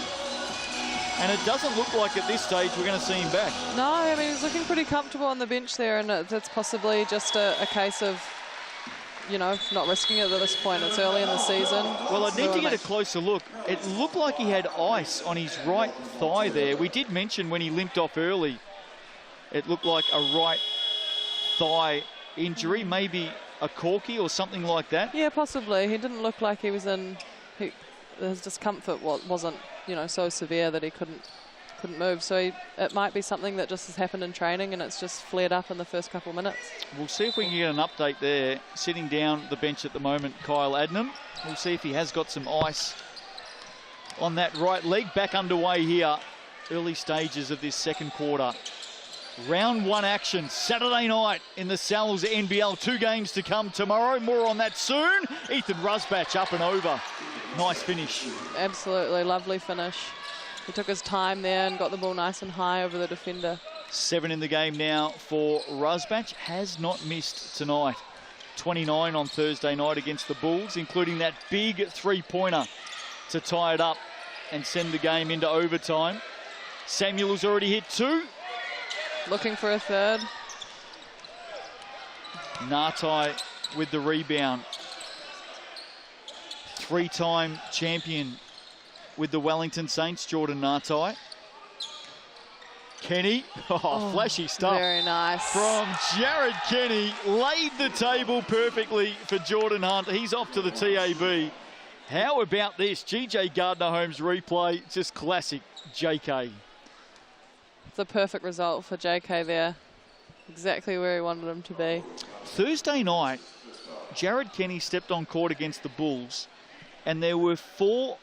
And it doesn't look like at this stage we're going to see him back. No, I mean, he's looking pretty comfortable on the bench there, and that's possibly just a case of, not risking it at this point. It's early in the season. Well, I need to get a closer look. It looked like he had ice on his right thigh there. We did mention when he limped off early, it looked like a right thigh injury, maybe a corky or something like that. Yeah, possibly. He didn't look like he was in... his discomfort wasn't, so severe that he couldn't move. So it might be something that just has happened in training and it's just flared up in the first couple of minutes. We'll see if we can get an update there. Sitting down the bench at the moment, Kyle Adnam. We'll see if he has got some ice on that right leg. Back underway here. Early stages of this second quarter. Round 1 action, Saturday night in the Sal's NBL. 2 games to come tomorrow. More on that soon. Ethan Rusbatch up and over. Nice finish. Absolutely lovely finish. He took his time there and got the ball nice and high over the defender. 7 in the game now for Rusbatch. Has not missed tonight. 29 on Thursday night against the Bulls, including that big 3-pointer to tie it up and send the game into overtime. Samuel's already hit 2. Looking for a third. Ngatai with the rebound. 3-time champion with the Wellington Saints, Jordan Ngatai. Kenny, flashy stuff. Very nice. From Jared Kenny, laid the table perfectly for Jordan Hunt. He's off to the TAB. How about this? GJ Gardner-Holmes replay, just classic JK. It's a perfect result for JK there. Exactly where he wanted him to be. Thursday night, Jared Kenny stepped on court against the Bulls, and there were 4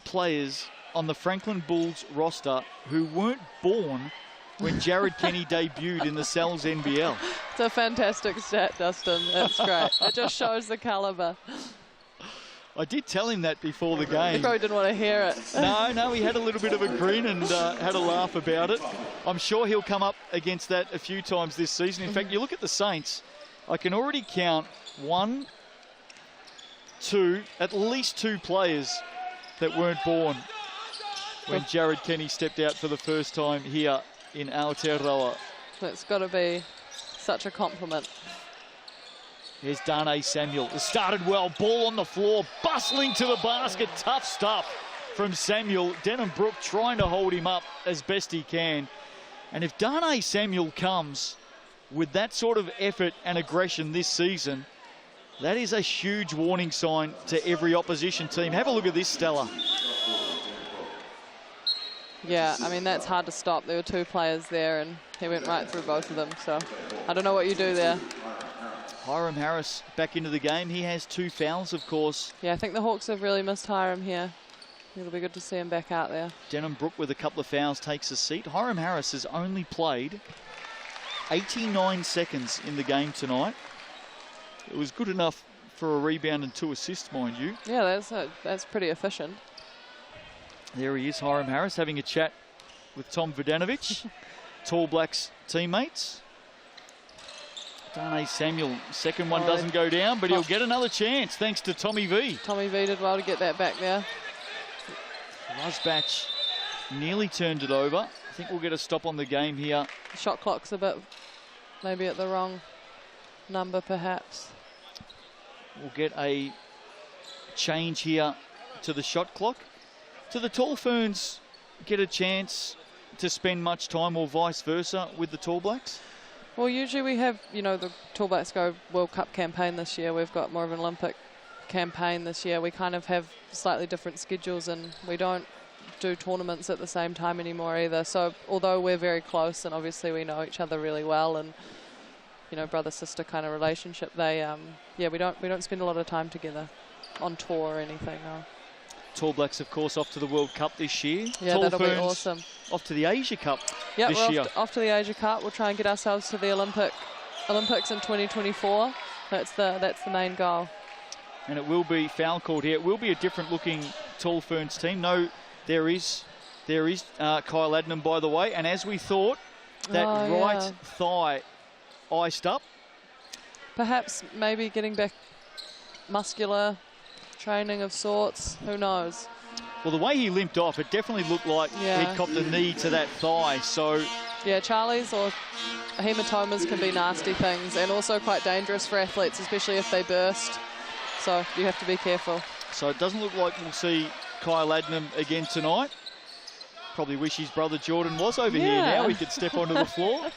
players on the Franklin Bulls roster who weren't born when Jared Kenny debuted in the Sal's NBL. It's a fantastic stat, Dustin. That's great. It just shows the calibre. I did tell him that before the game. He probably didn't want to hear it. No, he had a little bit of a grin and had a laugh about it. I'm sure he'll come up against that a few times this season. In fact, you look at the Saints, I can already count 1, 2, at least 2 players that weren't born when Jared Kenny stepped out for the first time here in Aotearoa. It's got to be such a compliment. Here's Dane Samuel. It started well. Ball on the floor. Bustling to the basket. Tough stuff from Samuel. Denham-Brook trying to hold him up as best he can. And if Dane Samuel comes with that sort of effort and aggression this season, that is a huge warning sign to every opposition team. Have a look at this, Stella. Yeah, I mean, that's hard to stop. There were 2 players there, and he went right through both of them. So I don't know what you do there. Hiram Harris back into the game. He has 2 fouls, of course. Yeah, I think the Hawks have really missed Hiram here. It'll be good to see him back out there. Denham-Brook with a couple of fouls takes a seat. Hiram Harris has only played 89 seconds in the game tonight. It was good enough for a rebound and 2 assists, mind you. Yeah, that's pretty efficient. There he is, Hiram Harris, having a chat with Tom Vodanovic, Tall Blacks teammates. Dane Samuel, second one doesn't go down, but he'll get another chance thanks to Tommy V. Tommy V did well to get that back there. Rusbatch nearly turned it over. I think we'll get a stop on the game here. The shot clock's a bit maybe at the wrong number, perhaps. We'll get a change here to the shot clock. Do the Tall Ferns get a chance to spend much time or vice versa with the Tall Blacks? Well, usually we have, the Tall Blacks go World Cup campaign this year. We've got more of an Olympic campaign this year. We kind of have slightly different schedules, and we don't do tournaments at the same time anymore either. So although we're very close and obviously we know each other really well and, brother-sister kind of relationship, we don't spend a lot of time together on tour or anything, no. Tall Blacks, of course, off to the World Cup this year. Yeah, that'll be awesome. Off to the Asia Cup this year. Off to the Asia Cup. We'll try and get ourselves to the Olympics in 2024. That's the main goal. And it will be foul called here. It will be a different-looking Tall Ferns team. No, there is Kyle Adnam, by the way. And as we thought, that right thigh iced up. Perhaps maybe getting back muscular training of sorts, who knows? Well, the way he limped off, it definitely looked like he'd copped a knee to that thigh, so... Yeah, Charlie's or hematomas can be nasty things and also quite dangerous for athletes, especially if they burst, so you have to be careful. So it doesn't look like we'll see Kyle Adnam again tonight. Probably wish his brother Jordan was over here now. He could step onto the floor.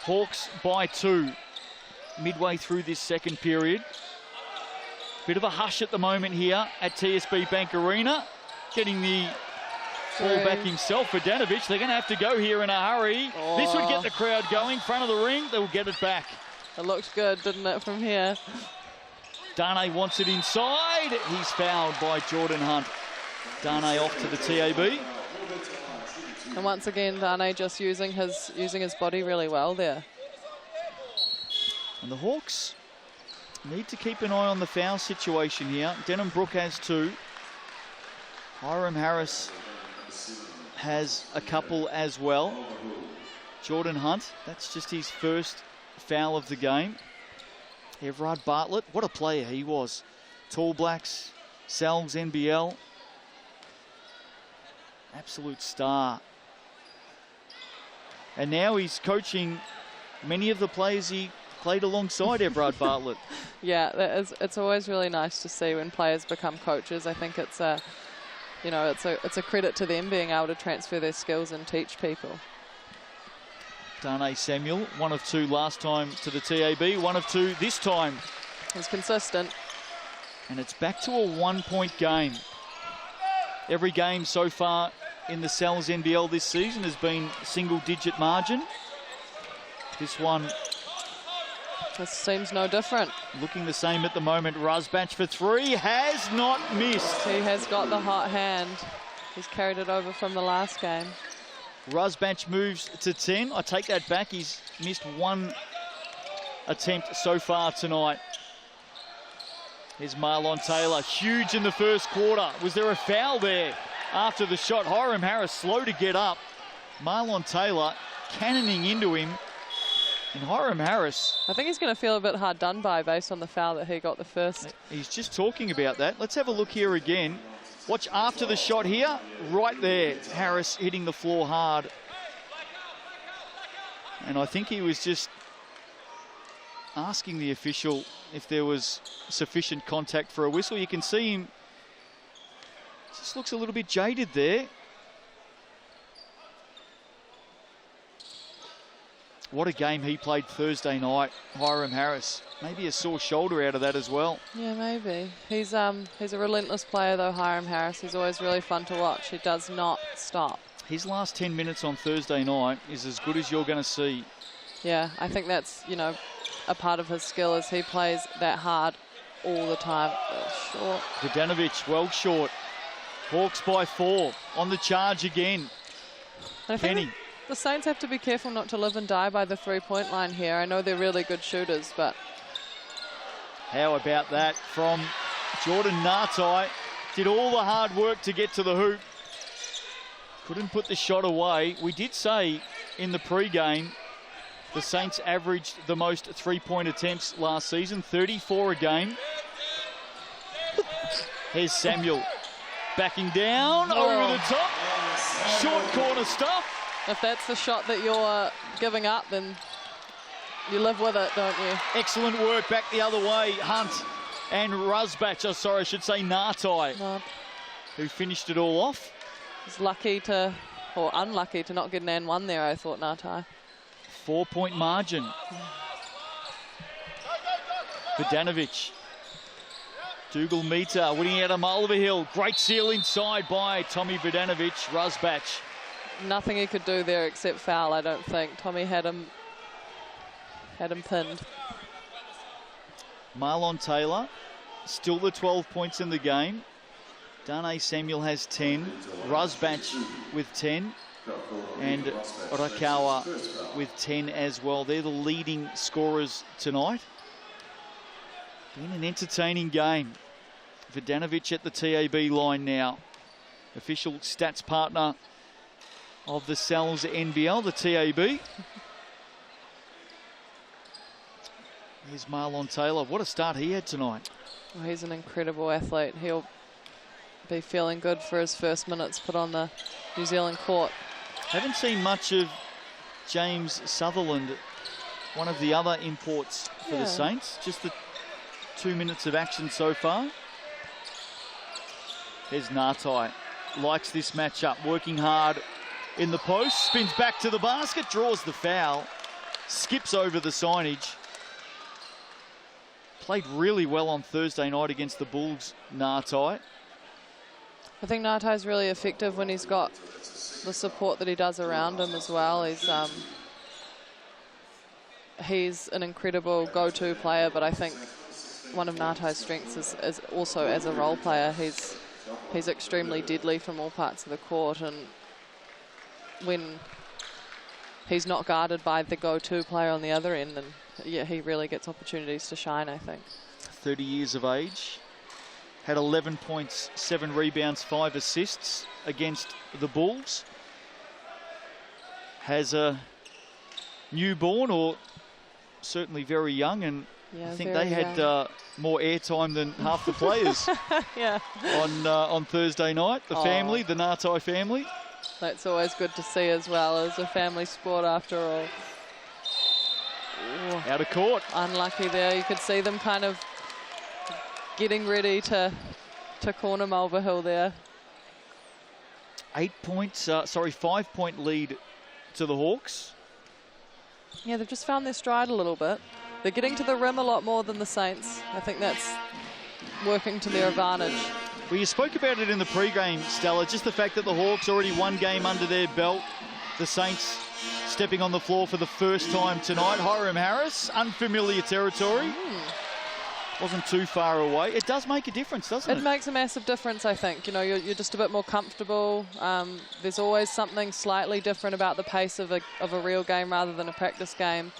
Hawks by 2 midway through this second period. Bit of a hush at the moment here at TSB Bank Arena. Getting the ball back himself for Vodanovic. They're going to have to go here in a hurry. This would get the crowd going. Front of the ring, they'll get it back. It looked good, didn't it, from here? Dane wants it inside. He's fouled by Jordan Hunt. Dane off to the TAB. And once again, Dane just using his body really well there. And the Hawks need to keep an eye on the foul situation here. Denham-Brook has 2. Hiram Harris has a couple as well. Jordan Hunt, that's just his first foul of the game. Everard Bartlett, what a player he was. Tall Blacks, Sal's NBL. Absolute star. And now he's coaching many of the players he played alongside Everard Bartlett. Yeah, it's always really nice to see when players become coaches. I think it's a credit to them being able to transfer their skills and teach people. Dane Samuel, 1 of 2 last time to the TAB, 1 of 2 this time. He's consistent. And it's back to a 1-point game. Every game so far in the Sal's NBL this season has been single-digit margin. This one... This seems no different. Looking the same at the moment. Rusbatch for 3, has not missed. He has got the hot hand. He's carried it over from the last game. Rusbatch moves to 10. I take that back. He's missed 1 attempt so far tonight. Here's Marlon Taylor, huge in the first quarter. Was there a foul there after the shot? Hiram Harris slow to get up. Marlon Taylor cannoning into him. And Hiram Harris... I think he's going to feel a bit hard done by based on the foul that he got the first. He's just talking about that. Let's have a look here again. Watch after the shot here. Right there, Harris hitting the floor hard. And I think he was just asking the official if there was sufficient contact for a whistle. You can see him just looks a little bit jaded there. What a game he played Thursday night, Hiram Harris. Maybe a sore shoulder out of that as well. Yeah, maybe. He's a relentless player though, Hiram Harris. He's always really fun to watch. He does not stop. His last 10 minutes on Thursday night is as good as you're going to see. Yeah, I think that's, you know, a part of his skill is he plays that hard all the time. Short. Vodanovic well short. Hawks by 4 on the charge again. And I think the Saints have to be careful not to live and die by the three-point line here. I know they're really good shooters, but... How about that from Jordan Nartai? Did all the hard work to get to the hoop. Couldn't put the shot away. We did say in the pre-game the Saints averaged the most three-point attempts last season, 34 a game. Here's Samuel backing down over the top. Short corner stuff. If that's the shot that you're giving up, then you live with it, don't you? Excellent work back the other way. Hunt and Rusbach, I should say Nartai, who finished it all off. He's lucky to, or unlucky to not get an and one there, I thought, Nartai. 4-point margin. Vodanovic. Dougal Mita winning out of Mulverhill. Great seal inside by Tommy Vodanovic. Rusbach. Nothing he could do there except foul, I don't think. Tommy had him pinned. Marlon Taylor, still the 12 points in the game. Dane Samuel has 10. Rusbach with 10. And Rakawa with 10 as well. They're the leading scorers tonight. Been an entertaining game. Vodanovic at the TAB line now. Official stats partner of the Sal's NBL, the TAB. Here's Marlon Taylor. What a start he had tonight. Well, he's an incredible athlete. He'll be feeling good for his first minutes put on the New Zealand court. Haven't seen much of James Sutherland, one of the other imports for the Saints. Just the 2 minutes of action so far. There's Nartai. Likes this matchup, working hard in the post. Spins back to the basket, draws the foul. Skips over the signage. Played really well on Thursday night against the Bulls, Nartai. I think Nartai's really effective when he's got the support that he does around him as well. He's an incredible go-to player, but I think one of Nartai's strengths is also as a role player. He's extremely deadly from all parts of the court, and when he's not guarded by the go-to player on the other end, then yeah, he really gets opportunities to shine, I think. 30 years of age. Had 11 points, 7 rebounds, 5 assists against the Bulls. Has a newborn, or certainly very young, and I think they had more airtime than half the players on Thursday night. The family, the Nartai family. That's always good to see as well, as a family sport after all. Ooh. Out of court. Unlucky there. You could see them kind of getting ready to corner Mulverhill there. 5-point lead to the Hawks. Yeah, they've just found their stride a little bit. They're getting to the rim a lot more than the Saints. I think that's working to their advantage. Well, you spoke about it in the pre-game, Stella, just the fact that the Hawks already one game under their belt. The Saints stepping on the floor for the first time tonight. Hiram Harris, unfamiliar territory. Wasn't too far away. It does make a difference, doesn't it? It makes a massive difference, I think. You know, you're just a bit more comfortable. There's always something slightly different about the pace of a real game rather than a practice game.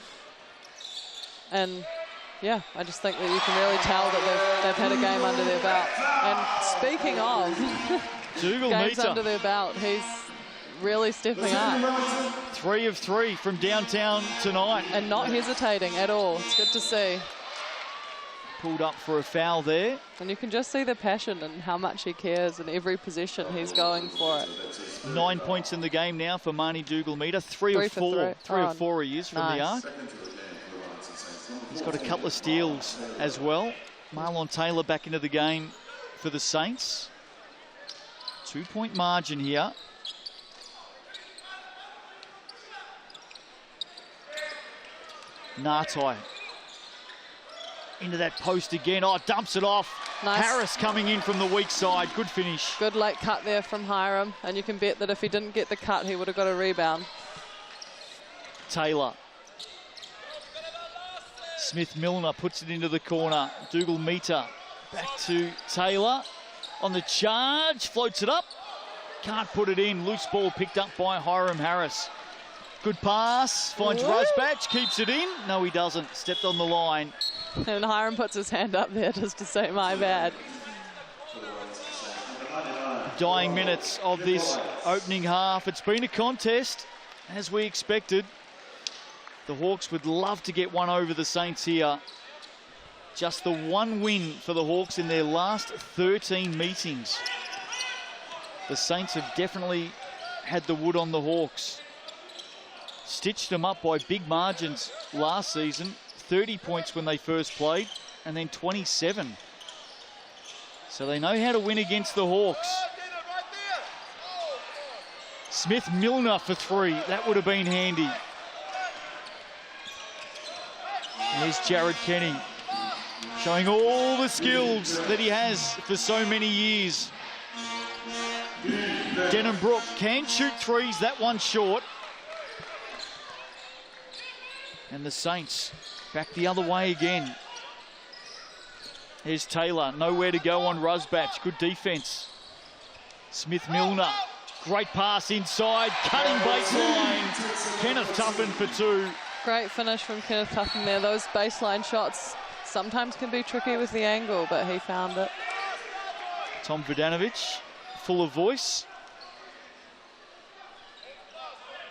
And Yeah, I just think that you can really tell that they've had a game under their belt. And speaking of games under their belt, he's really stepping up. 3 of 3 from downtown tonight. And not hesitating at all. It's good to see. Pulled up for a foul there. And you can just see the passion and how much he cares in every possession. He's going for it. 9 points in the game now for Marnie Dougal-Meter. 3 of 4. 3 of 4 he is from the arc. He's got a couple of steals as well. Marlon Taylor back into the game for the Saints. 2-point margin here. Nartai into that post again. Oh, dumps it off. Nice. Harris coming in from the weak side. Good finish. Good late cut there from Hiram. And you can bet that if he didn't get the cut, he would have got a rebound. Taylor. Smith-Milner puts it into the corner. Dougal-Meter back to Taylor. On the charge, floats it up. Can't put it in. Loose ball picked up by Hiram Harris. Good pass, finds Rusbatch, keeps it in. No, he doesn't. Stepped on the line. And Hiram puts his hand up there just to say, my bad. Dying minutes of this opening half. It's been a contest, as we expected. The Hawks would love to get one over the Saints here. Just the one win for the Hawks in their last 13 meetings. The Saints have definitely had the wood on the Hawks. Stitched them up by big margins last season. 30 points when they first played, and then 27. So they know how to win against the Hawks. Smith-Milner for 3. That would have been handy. There's Jared Kenny, showing all the skills that he has for so many years. Denham-Brook can shoot threes. That one's short. And the Saints back the other way again. Here's Taylor, nowhere to go on Rusbatch. Good defense. Smith-Milner, great pass inside, cutting baseline. Kenneth Tuffin for 2. Great finish from Kenneth Tuffin there. Those baseline shots sometimes can be tricky with the angle, but he found it. Tom Vodanovic, full of voice.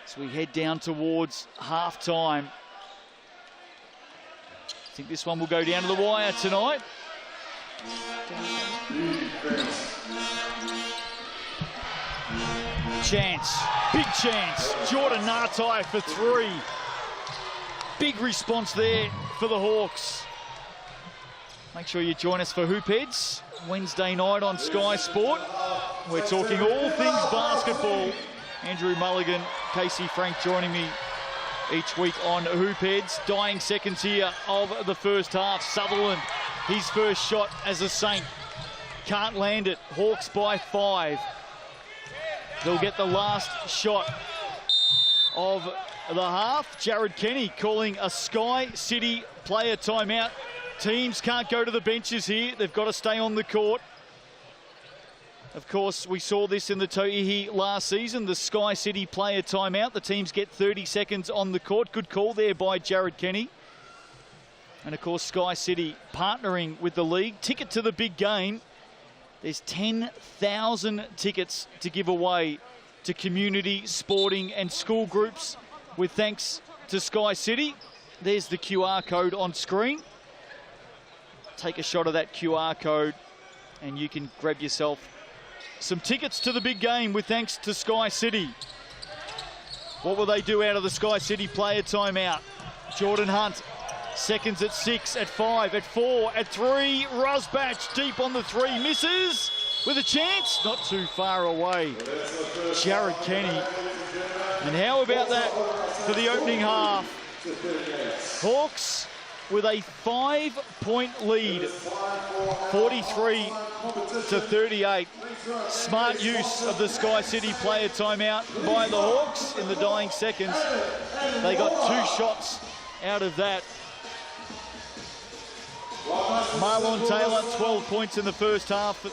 As we head down towards half-time. I think this one will go down to the wire tonight. Chance, big chance. Jordan Nartai for 3. Big response there for the Hawks. Make sure you join us for Hoopheads Wednesday night on Sky Sport. We're talking all things basketball. Andrew Mulligan, Casey Frank joining me each week on Hoopheads. Dying seconds here of the first half. Sutherland, his first shot as a Saint. Can't land it. Hawks by 5. They'll get the last shot of the half. Jared Kenny calling a Sky City player timeout. Teams can't go to the benches here. They've got to stay on the court. Of course, we saw this in the Toihi last season, the Sky City player timeout. The teams get 30 seconds on the court. Good call there by Jared Kenny. And of course, Sky City partnering with the league. Ticket to the big game. There's 10,000 tickets to give away to community, sporting and school groups with thanks to Sky City. There's the QR code on screen. Take a shot of that QR code and you can grab yourself some tickets to the big game with thanks to Sky City. What will they do out of the Sky City player timeout? Jordan Hunt, seconds at 6, at 5, at 4, at 3. Rusbatch deep on the 3, misses with a chance, not too far away. Jared Kenny. And how about that for the opening half? Hawks with a 5-point lead, 43 to 38. Smart use of the Sky City player timeout by the Hawks in the dying seconds. They got 2 shots out of that. Marlon Taylor, 12 points in the first half. The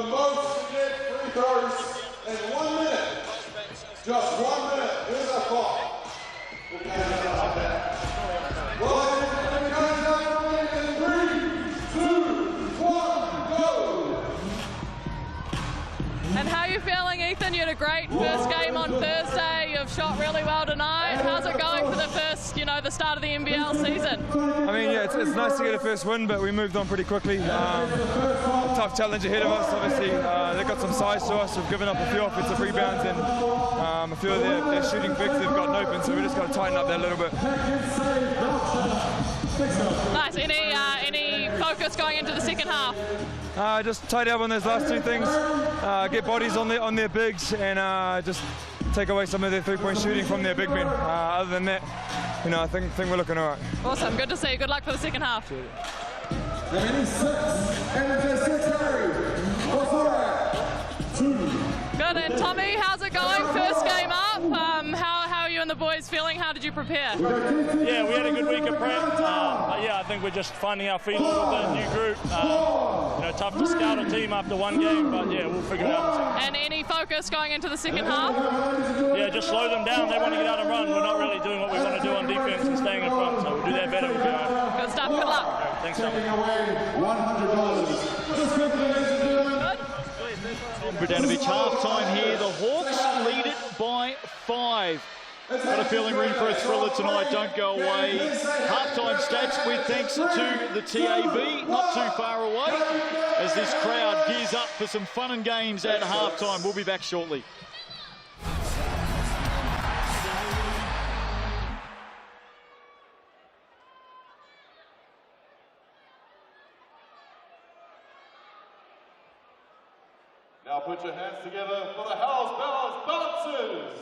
most to get free throws in 1 minute. Just 1 minute. Here's our clock. We'll count it out there. Well, in 3, 2, 1, go! And how are you feeling, Ethan? You had a great first game on Thursday. You've shot really well tonight. How's it going for the first, the start of the NBL season? I mean, yeah, it's nice to get a first win, but we moved on pretty quickly. Tough challenge ahead of us, obviously. They've got some size to us. We've given up a few offensive rebounds, and a few of their shooting bigs they've gotten open, so we just got to tighten up that a little bit. Nice. Any focus going into the second half? Just tidy up on those last two things, get bodies on their bigs, and just take away some of their three-point shooting from their big men. Other than that, I think we're looking all right. Awesome. Good to see you. Good luck for the second half. Good. And Tommy, how's it going? First game up. How are you and the boys feeling? How did you prepare? Yeah, we had a good week of prep. But yeah, I think we're just finding our feet a little bit. New group. Tough to scout a team after one game, but yeah, we'll figure it out. And any focus going into the second half? Yeah, just slow them down. They want to get out and run. We're not really doing what we want to do on defense and staying in front, so we'll do that better. We'll be all right. Good stuff. Good luck. Right, thanks, Tommy. Brdanovic half-time here. The Hawks lead it by 5. Got a feeling we're in for a thriller tonight. Don't go away. Half-time stats with thanks to the TAB. Not too far away as this crowd gears up for some fun and games at half-time. We'll be back shortly. Now put your hands together for the House Bells Bouncers.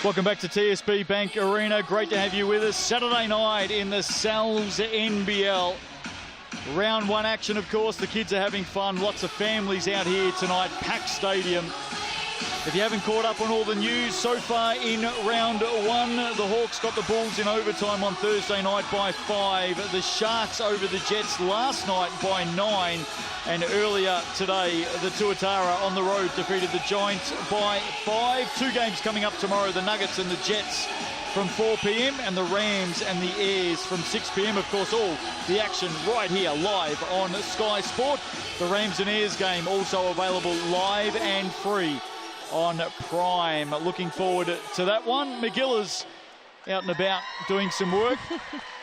Welcome back to TSB Bank Arena. Great to have you with us. Saturday night in the NZNBL. Round 1 action, of course. The kids are having fun. Lots of families out here tonight. Packed stadium. If you haven't caught up on all the news so far in round 1, the Hawks got the Bulls in overtime on Thursday night by 5. The Sharks over the Jets last night by 9. And earlier today, the Tuatara on the road defeated the Giants by 5. 2 games coming up tomorrow, the Nuggets and the Jets from 4 p.m. and the Rams and the Airs from 6 p.m. Of course, all the action right here live on Sky Sport. The Rams and Airs game also available live and free on Prime. Looking forward to that one. McGilla's out and about doing some work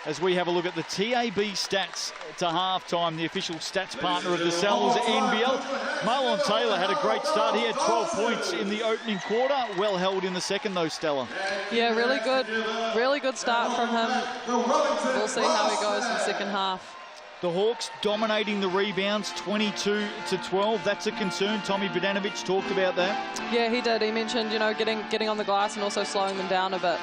as we have a look at the TAB stats to halftime, the official stats partner of the NZNBL. Marlon Taylor had a great start. He had 12 points in the opening quarter. Well held in the second though, Stella. Yeah, really good start from him. We'll see how he goes in the second half. The Hawks dominating the rebounds, 22-12. That's a concern. Tommy Vodanovic talked about that. Yeah, he did. He mentioned, you know, getting on the glass and also slowing them down a bit.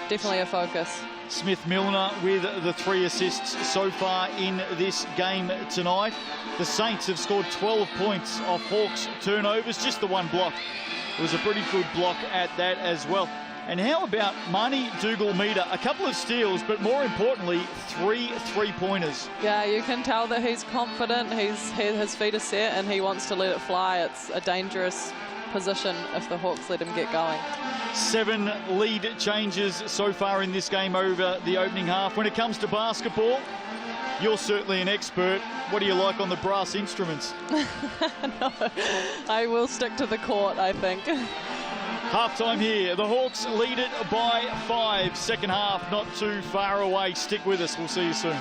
Definitely a focus. Smith Milner with the 3 assists so far in this game tonight. The Saints have scored 12 points off Hawks turnovers, just the 1 block. It was a pretty good block at that as well. And how about Marnie Dougal-Meter? A couple of steals, but more importantly, 3 3-pointers. Yeah, you can tell that he's confident, his feet are set, and he wants to let it fly. It's a dangerous position if the Hawks let him get going. 7 lead changes so far in this game over the opening half. When it comes to basketball, you're certainly an expert. What do you like on the brass instruments? No, I will stick to the court, I think. Halftime here. The Hawks lead it by 5. Second half not too far away. Stick with us. We'll see you soon.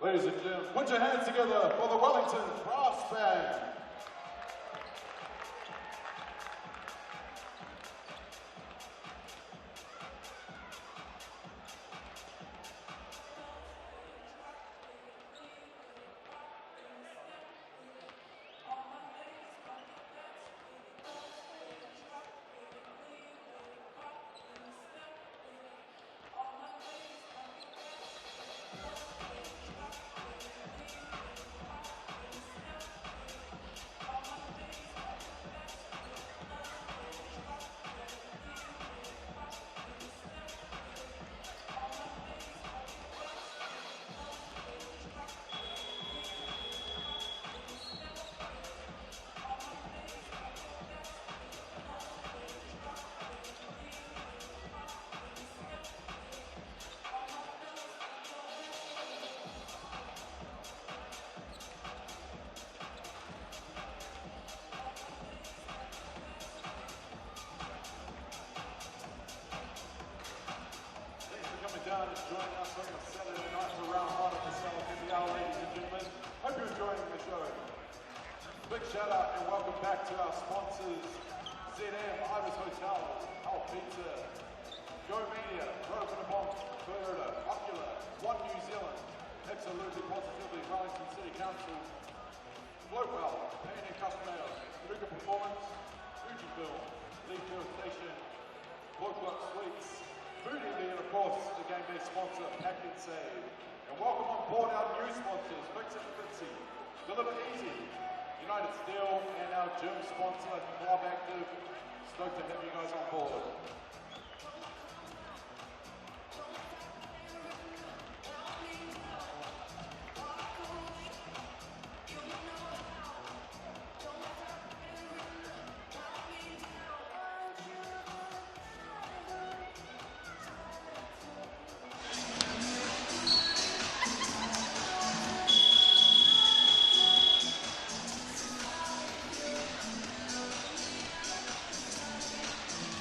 Ladies and gentlemen, put your hands together for the Wellington Brass Band. Down and joining us on the Saturday night for round 1 of the NZNBL, ladies and gentlemen. Hope you're enjoying the show. Big shout out and welcome back to our sponsors, ZM, Ibis Hotels, Hawke Pizza, Go Media, Rokenabong, Toyota, Ocular, One New Zealand, Absolutely Positively, Wellington City Council, Floatwell, Pain and Custom Ale, Luca Performance, Fujifilm, Lead Hill Station, Bloodclot Sweets, Foodie, and of course, the game day sponsor, Pack and Save. And welcome on board our new sponsors, Fix and Fitzy, Deliver Easy, United Steel, and our gym sponsor, Club Active. Stoked to have you guys on board.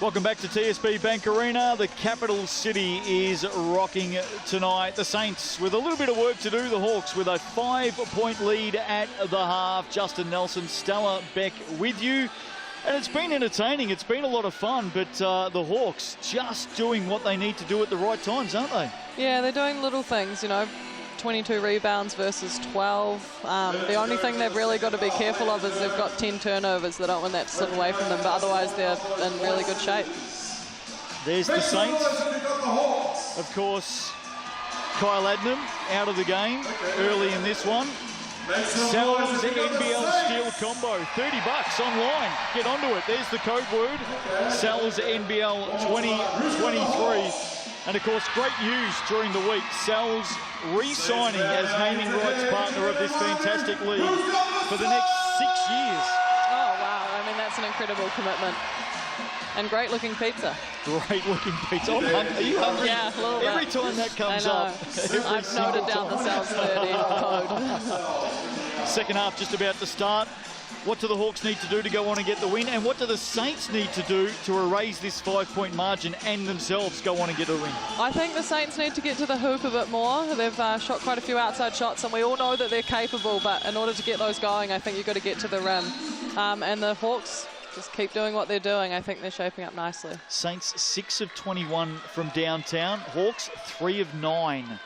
Welcome back to TSB Bank Arena. The capital city is rocking tonight. The Saints with a little bit of work to do. The Hawks with a 5-point lead at the half. Justin Nelson, Stella Beck with you. And it's been entertaining. It's been a lot of fun, but the Hawks just doing what they need to do at the right times, aren't they? Yeah, they're doing little things, you know. 22 rebounds versus 12. The only thing they've really got to be careful of is they've got 10 turnovers. They don't want that to slip away from them, but otherwise they're in really good shape. There's the Saints. Of course, Kyle Adnam out of the game early in this one. Sal's NBL Steel Combo, $30 online. Get onto it. There's the code word. Sal's NBL 2023. And of course, great news during the week. Sal's re-signing as naming rights partner of this fantastic league for the next 6 years. Oh, wow. I mean, that's an incredible commitment. And great looking pizza. Great looking pizza. I'm hungry. Are you hungry? Yeah, a little bit. Every time that comes up. I've noted down the Sal's 30 code. Second half just about to start. What do the Hawks need to do to go on and get the win? And what do the Saints need to do to erase this 5-point margin and themselves go on and get a win? I think the Saints need to get to the hoop a bit more. They've shot quite a few outside shots, and we all know that they're capable, but in order to get those going, I think you've got to get to the rim. And the Hawks just keep doing what they're doing. I think they're shaping up nicely. Saints 6 of 21 from downtown. Hawks 3 of 9.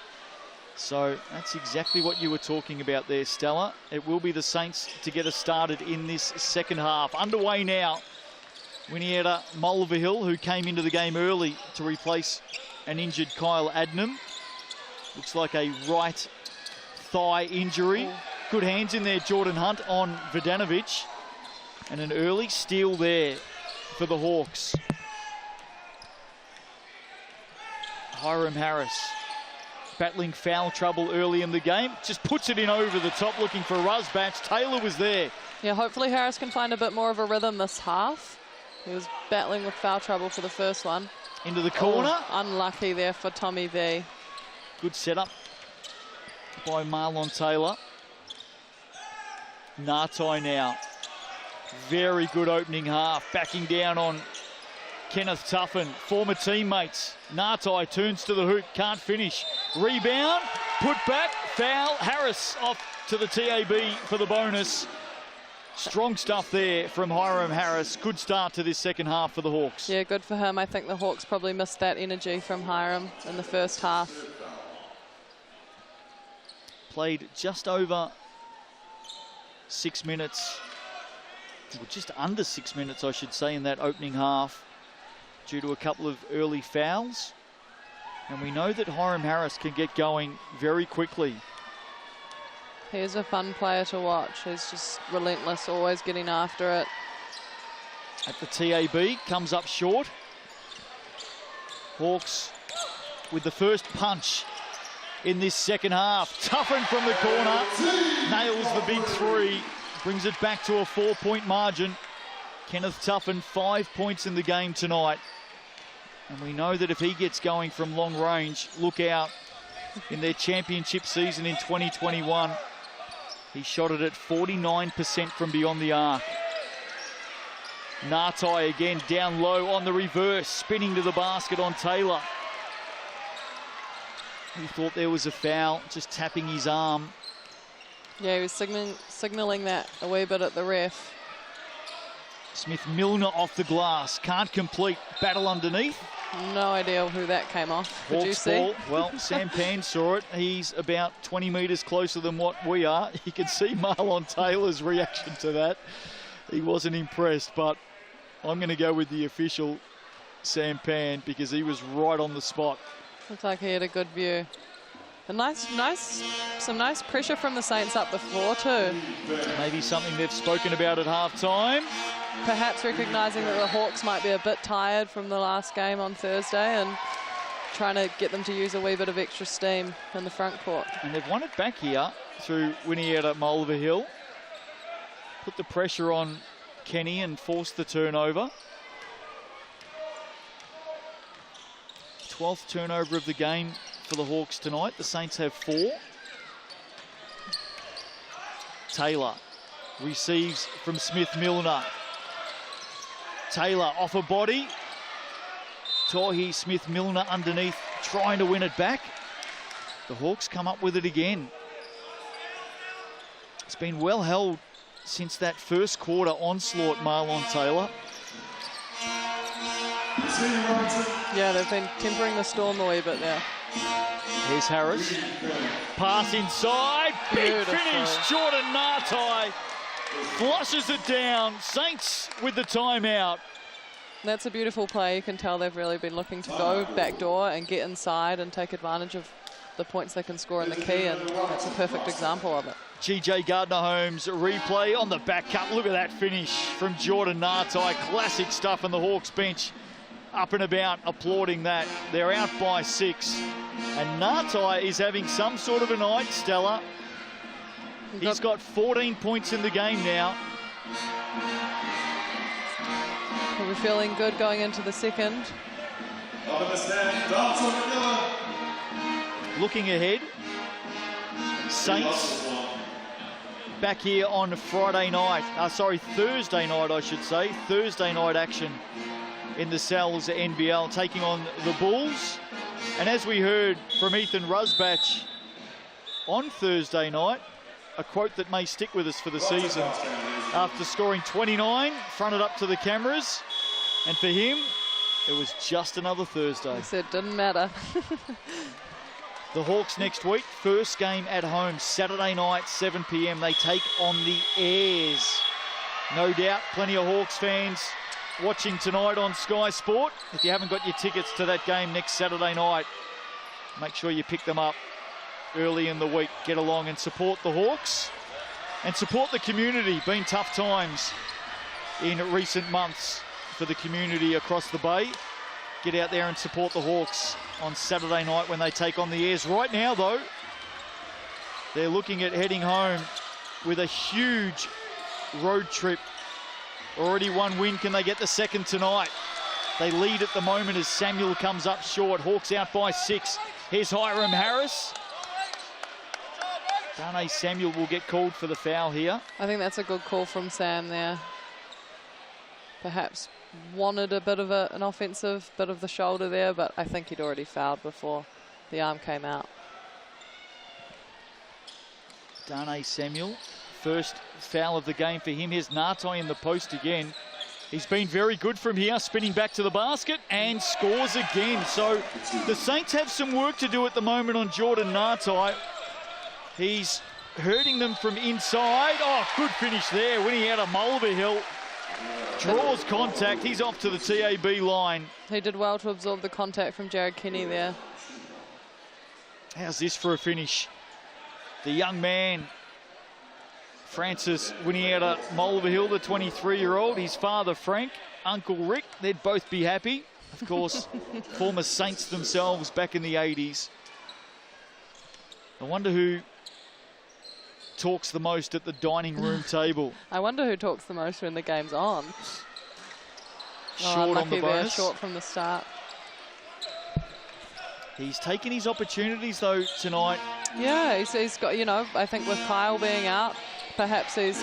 So that's exactly what you were talking about there, Stella. It will be the Saints to get us started in this second half. Underway now. Winnietta Mulvihill, who came into the game early to replace an injured Kyle Adnam. Looks like a right thigh injury. Good hands in there, Jordan Hunt on Vodanovic. And an early steal there for the Hawks. Hiram Harris battling foul trouble early in the game. Just puts it in over the top looking for Rusbatch. Taylor was there. Yeah, hopefully Harris can find a bit more of a rhythm this half. He was battling with foul trouble for the first one. Into the corner. Unlucky there for Tommy V. Good setup by Marlon Taylor. Ngatai now. Very good opening half. Backing down on Kenneth Tuffin, former teammates. Ngatai turns to the hoop, can't finish. Rebound, put back, foul. Harris off to the TAB for the bonus. Strong stuff there from Hiram Harris. Good start to this second half for the Hawks. Yeah, good for him. I think the Hawks probably missed that energy from Hiram in the first half. Played just over 6 minutes, or just under 6 minutes, I should say, in that opening half, due to a couple of early fouls. And we know that Hiram Harris can get going very quickly. He's a fun player to watch. He's just relentless, always getting after it. At the TAB, comes up short. Hawks with the first punch in this second half. Tuffin from the corner, nails the big three, brings it back to a 4-point margin. Kenneth Tuffin, 5 points in the game tonight. And we know that if he gets going from long range, look out. In their championship season in 2021, he shot it at 49% from beyond the arc. Ngatai again down low on the reverse, spinning to the basket on Taylor. He thought there was a foul, just tapping his arm. Yeah, he was signalling that a wee bit at the ref. Smith-Milner off the glass, can't complete, battle underneath. No idea who that came off. Did you Hawks see? ball. Well, Sam Pan saw it. He's about 20 metres closer than what we are. You can see Marlon Taylor's reaction to that. He wasn't impressed, but I'm going to go with the official, Sam Pan, because he was right on the spot. Looked like he had a good view. Some nice pressure from the Saints up the floor too. Maybe something they've spoken about at half-time. Perhaps recognising that the Hawks might be a bit tired from the last game on Thursday and trying to get them to use a wee bit of extra steam in the front court. And they've won it back here through Winnietta Mulvihill. Put the pressure on Kenny and forced the turnover. 12th turnover of the game for the Hawks tonight. The Saints have 4. Taylor receives from Smith-Milner. Taylor off a body, Tohi Smith-Milner underneath, trying to win it back. The Hawks come up with it again. It's been well held since that first quarter onslaught, Marlon Taylor. Yeah, they've been tempering the storm a wee bit there. Here's Harris. Pass inside. Big Beautiful finish. Jordan Nartai flushes it down. Saints with the timeout. That's a beautiful play. You can tell they've really been looking to go back door and get inside and take advantage of the points they can score in the key, and that's a perfect example of it. GJ Gardner-Holmes replay on the back cut. Look at that finish from Jordan Nartai. Classic stuff, and the Hawks bench up and about applauding that. They're out by 6. And Nartai is having some sort of a night, Stella. He's got 14 points in the game now. We're feeling good going into the second. Looking ahead, Saints back here on Thursday night, I should say. Thursday night action in the Cells NBL, taking on the Bulls. And as we heard from Ethan Rusbach on Thursday night, a quote that may stick with us for the season. After scoring 29, fronted up to the cameras, and for him, it was just another Thursday. He said it didn't matter. The Hawks next week, first game at home, Saturday night, 7 p.m. They take on the Airs. No doubt, plenty of Hawks fans watching tonight on Sky Sport. If you haven't got your tickets to that game next Saturday night, make sure you pick them up early in the week. Get along and support the Hawks and support the community. Been tough times in recent months for the community across the bay. Get out there and support the Hawks on Saturday night when they take on the Airs. Right now, though, they're looking at heading home with a huge road trip. Already one win. Can they get the second tonight? They lead at the moment as Samuel comes up short. Hawks out by 6. Here's Hiram Harris. Darnay Samuel will get called for the foul here. I think that's a good call from Sam there. Perhaps wanted a bit of an offensive bit of the shoulder there, but I think he'd already fouled before the arm came out. Darnay Samuel, first foul of the game for him. Here's Nartai in the post again. He's been very good from here, spinning back to the basket and scores again. So the Saints have some work to do at the moment on Jordan Nartai. He's hurting them from inside. Oh, good finish there when he had a Mulvihill. Draws contact. He's off to the TAB line. He did well to absorb the contact from Jared Kenny there. How's this for a finish? The young man, Francis Winiata Mulvihill, the 23-year-old, his father Frank, Uncle Rick, they'd both be happy. Of course, former Saints themselves back in the 80s. I wonder who talks the most at the dining room table. I wonder who talks the most when the game's on. Short on the bonus. Short from the start. He's taken his opportunities though tonight. Yeah, he's got, you know, I think with Kyle being out, perhaps he's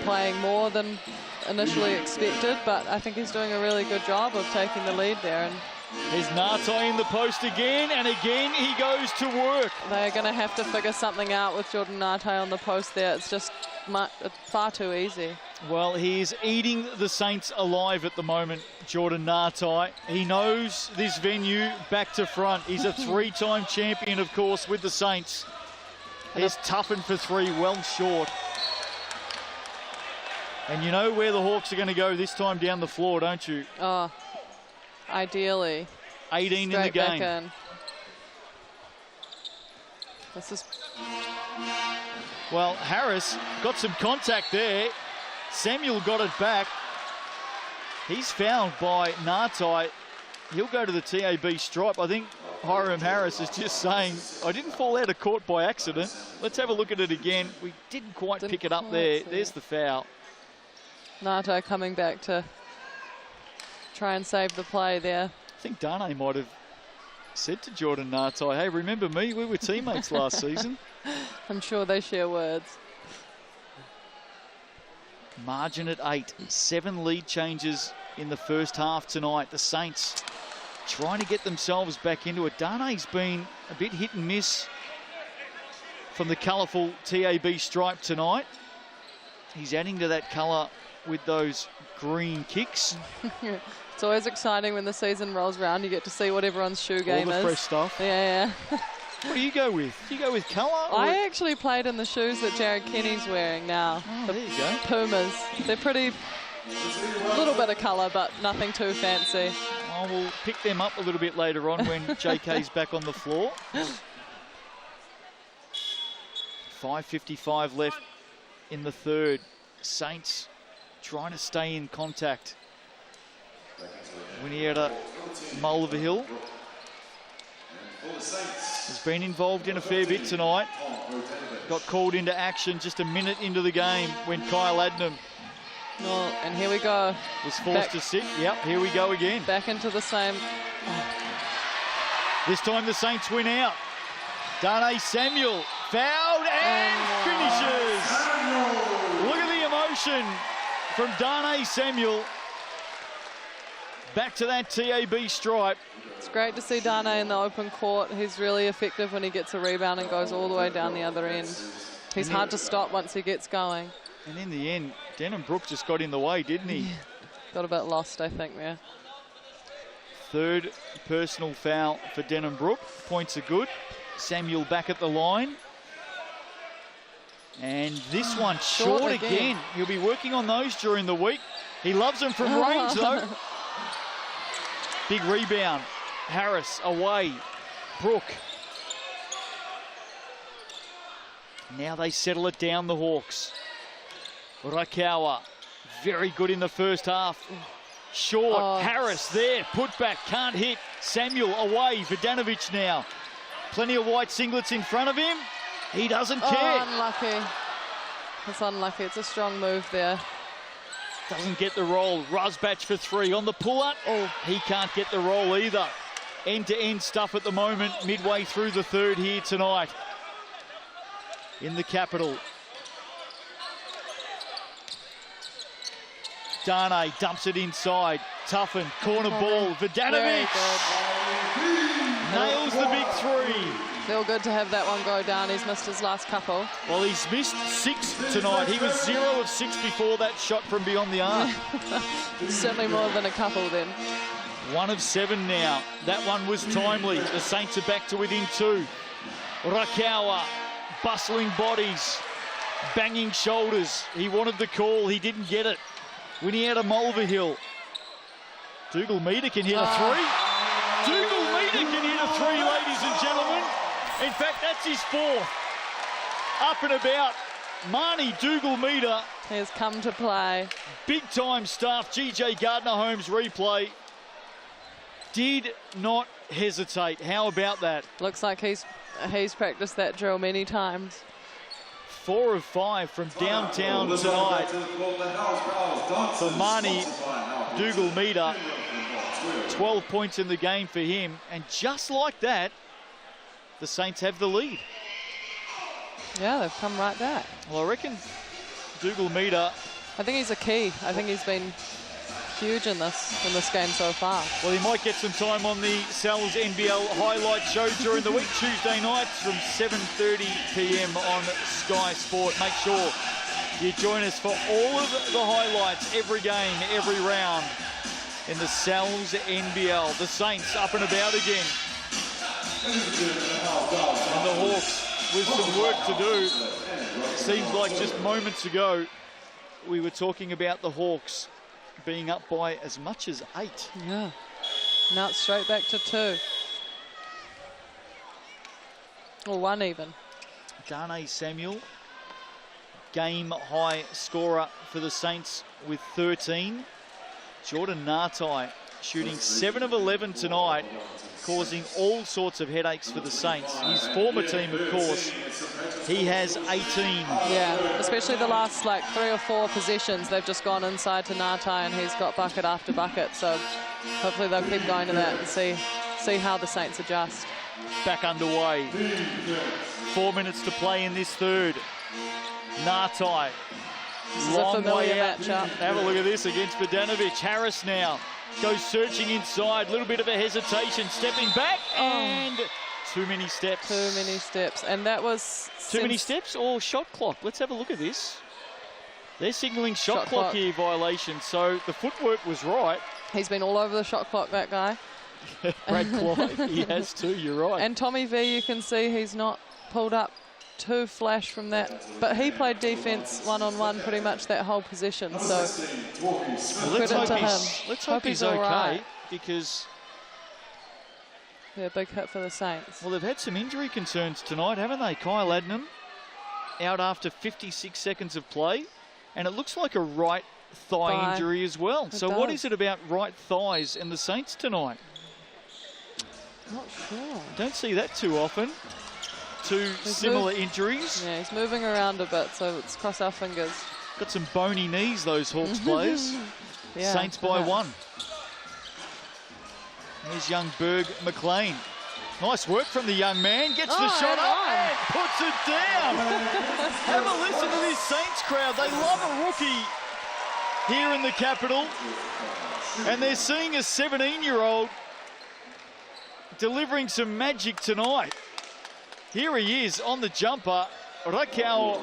playing more than initially expected, but I think he's doing a really good job of taking the lead there. And there's Nartai in the post again, and again he goes to work. They're going to have to figure something out with Jordan Nartai on the post there. It's just far too easy. Well, he's eating the Saints alive at the moment, Jordan Nartai. He knows this venue back to front. He's a 3-time champion, of course, with the Saints. He's toughened for 3, well short. And you know where the Hawks are going to go this time down the floor, don't you? Oh, ideally. 18 in the game. Back in. This is... Well, Harris got some contact there. Samuel got it back. He's fouled by Nartai. He'll go to the TAB stripe. I think Hiram Harris is just saying, I didn't fall out of court by accident. Let's have a look at it again. We didn't quite pick it up there. There's the foul. Nartai coming back to try and save the play there. I think Darnay might have said to Jordan Nartai, hey, remember me? We were teammates last season. I'm sure they share words. Margin at 8. 7 lead changes in the first half tonight. The Saints trying to get themselves back into it. Darnay's been a bit hit and miss from the colourful TAB stripe tonight. He's adding to that colour with those green kicks. It's always exciting when the season rolls around. You get to see what everyone's shoe game is. All the fresh stuff. Yeah. What do you go with? Do you go with colour? I actually played in the shoes that Jared Kenny's wearing now. Oh, there you go. Pumas. They're pretty, a little bit of colour, but nothing too fancy. Oh, we'll pick them up a little bit later on when JK's back on the floor. 5:55 left in the third. Saints trying to stay in contact. Winnietta Mulvihill has been involved in a fair bit tonight. Got called into action just a minute into the game when Kyle Adnam And here we go. was forced to sit. Yep, here we go again. Back into the same. This time the Saints win out. Darnay Samuel fouled and finishes. Look at the emotion from Darnay Samuel. Back to that TAB stripe. It's great to see Darnay in the open court. He's really effective when he gets a rebound and goes all the way down the other end. He's hard to stop once he gets going. And in the end, Denham-Brook just got in the way, didn't he? Yeah. Got a bit lost, I think, there. Third personal foul for Denham-Brook. Points are good. Samuel back at the line. And this one short again. He'll be working on those during the week. He loves them from range, though. Big rebound. Harris away. Brook. Now they settle it down, the Hawks. Rakawa, very good in the first half. Short, Harris there, put back, can't hit. Samuel away, Vidanovic now. Plenty of white singlets in front of him. He doesn't care. Unlucky. It's unlucky, it's a strong move there. Doesn't get the roll. Rusbatch for three on the pull-up. He can't get the roll either. End-to-end stuff at the moment, midway through the third here tonight in the capital. Darnay dumps it inside. Tuffin, corner ball. Vidanovic nails the big three. Feel good to have that one go down. He's missed his last couple. Well, he's missed 6 tonight. He was 0 of 6 before that shot from beyond the arc. Certainly more than a couple then. 1 of 7 now. That one was timely. The Saints are back to within 2. Rakawa, bustling bodies, banging shoulders. He wanted the call. He didn't get it. Winnietta Mulvihill. Dougal Meter can hit a three. Dougal Meter can hit a three, ladies and gentlemen. In fact, that's his 4th. Up and about. Marnie Dougal Meter. He has come to play. Big time stuff. GJ Gardner-Holmes replay. Did not hesitate. How about that? Looks like he's practiced that drill many times. 4 of 5 from downtown tonight for Marnie Dougal Meter. 12 points in the game for him. And just like that, the Saints have the lead. Yeah, they've come right back. Well, I reckon Dougal Meter... I think he's a key. I think he's been huge in this game so far. Well, he might get some time on the Sal's NBL highlight show during the week, Tuesday nights from 7:30 p.m. on Sky Sport. Make sure you join us for all of the highlights, every game, every round in the Sal's NBL. The Saints up and about again. And the Hawks with some work to do. Seems like just moments ago we were talking about the Hawks being up by as much as 8. Yeah. Now it's straight back to 2. Or 1 even. Darnay Samuel, game high scorer for the Saints with 13. Jordan Nartai shooting 7 of 11 tonight, causing all sorts of headaches for the Saints. His former team, of course, he has 18. Yeah, especially the last 3 or 4 possessions. They've just gone inside to Nartai and he's got bucket after bucket. So hopefully they'll keep going to that and see how the Saints adjust. Back underway. 4 minutes to play in this third. Nartai. This is a familiar matchup. Have a look at this against Vidanovic. Harris now. goes searching inside. Little bit of a hesitation, stepping back, and too many steps. Too many steps, and that was... Too many steps or shot clock? Let's have a look at this. They're signalling shot clock here violation, so the footwork was right. He's been all over the shot clock, that guy. Brad Clyde, he has too, you're right. And Tommy V, you can see he's not pulled up too flash from that, but he played defence one-on-one pretty much that whole possession, so well, let's hope he's okay, right. because... Yeah, big hit for the Saints. Well, they've had some injury concerns tonight, haven't they? Kyle Adnam out after 56 seconds of play, and it looks like a right thigh injury as well. So what is it about right thighs and the Saints tonight? Not sure. Don't see that too often. Two similar injuries. Yeah, he's moving around a bit, so let's cross our fingers. Got some bony knees, those Hawks players. Yeah, Saints by 1. Here's young Berg McLean. Nice work from the young man. Gets the shot up and puts it down. Have a listen to this Saints crowd. They love a rookie here in the capital. And they're seeing a 17-year-old delivering some magic tonight. Here he is on the jumper. Rakau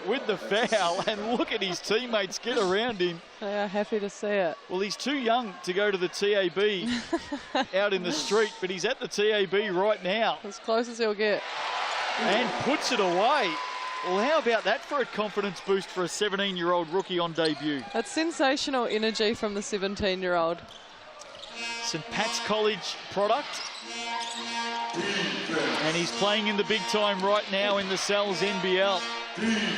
with the foul, and look at his teammates get around him. They are happy to see it. Well, he's too young to go to the TAB out in the street, but he's at the TAB right now. As close as he'll get. And puts it away. Well, how about that for a confidence boost for a 17-year-old rookie on debut? That's sensational energy from the 17-year-old. St. Pat's College product. And he's playing in the big time right now in the Sal's NBL.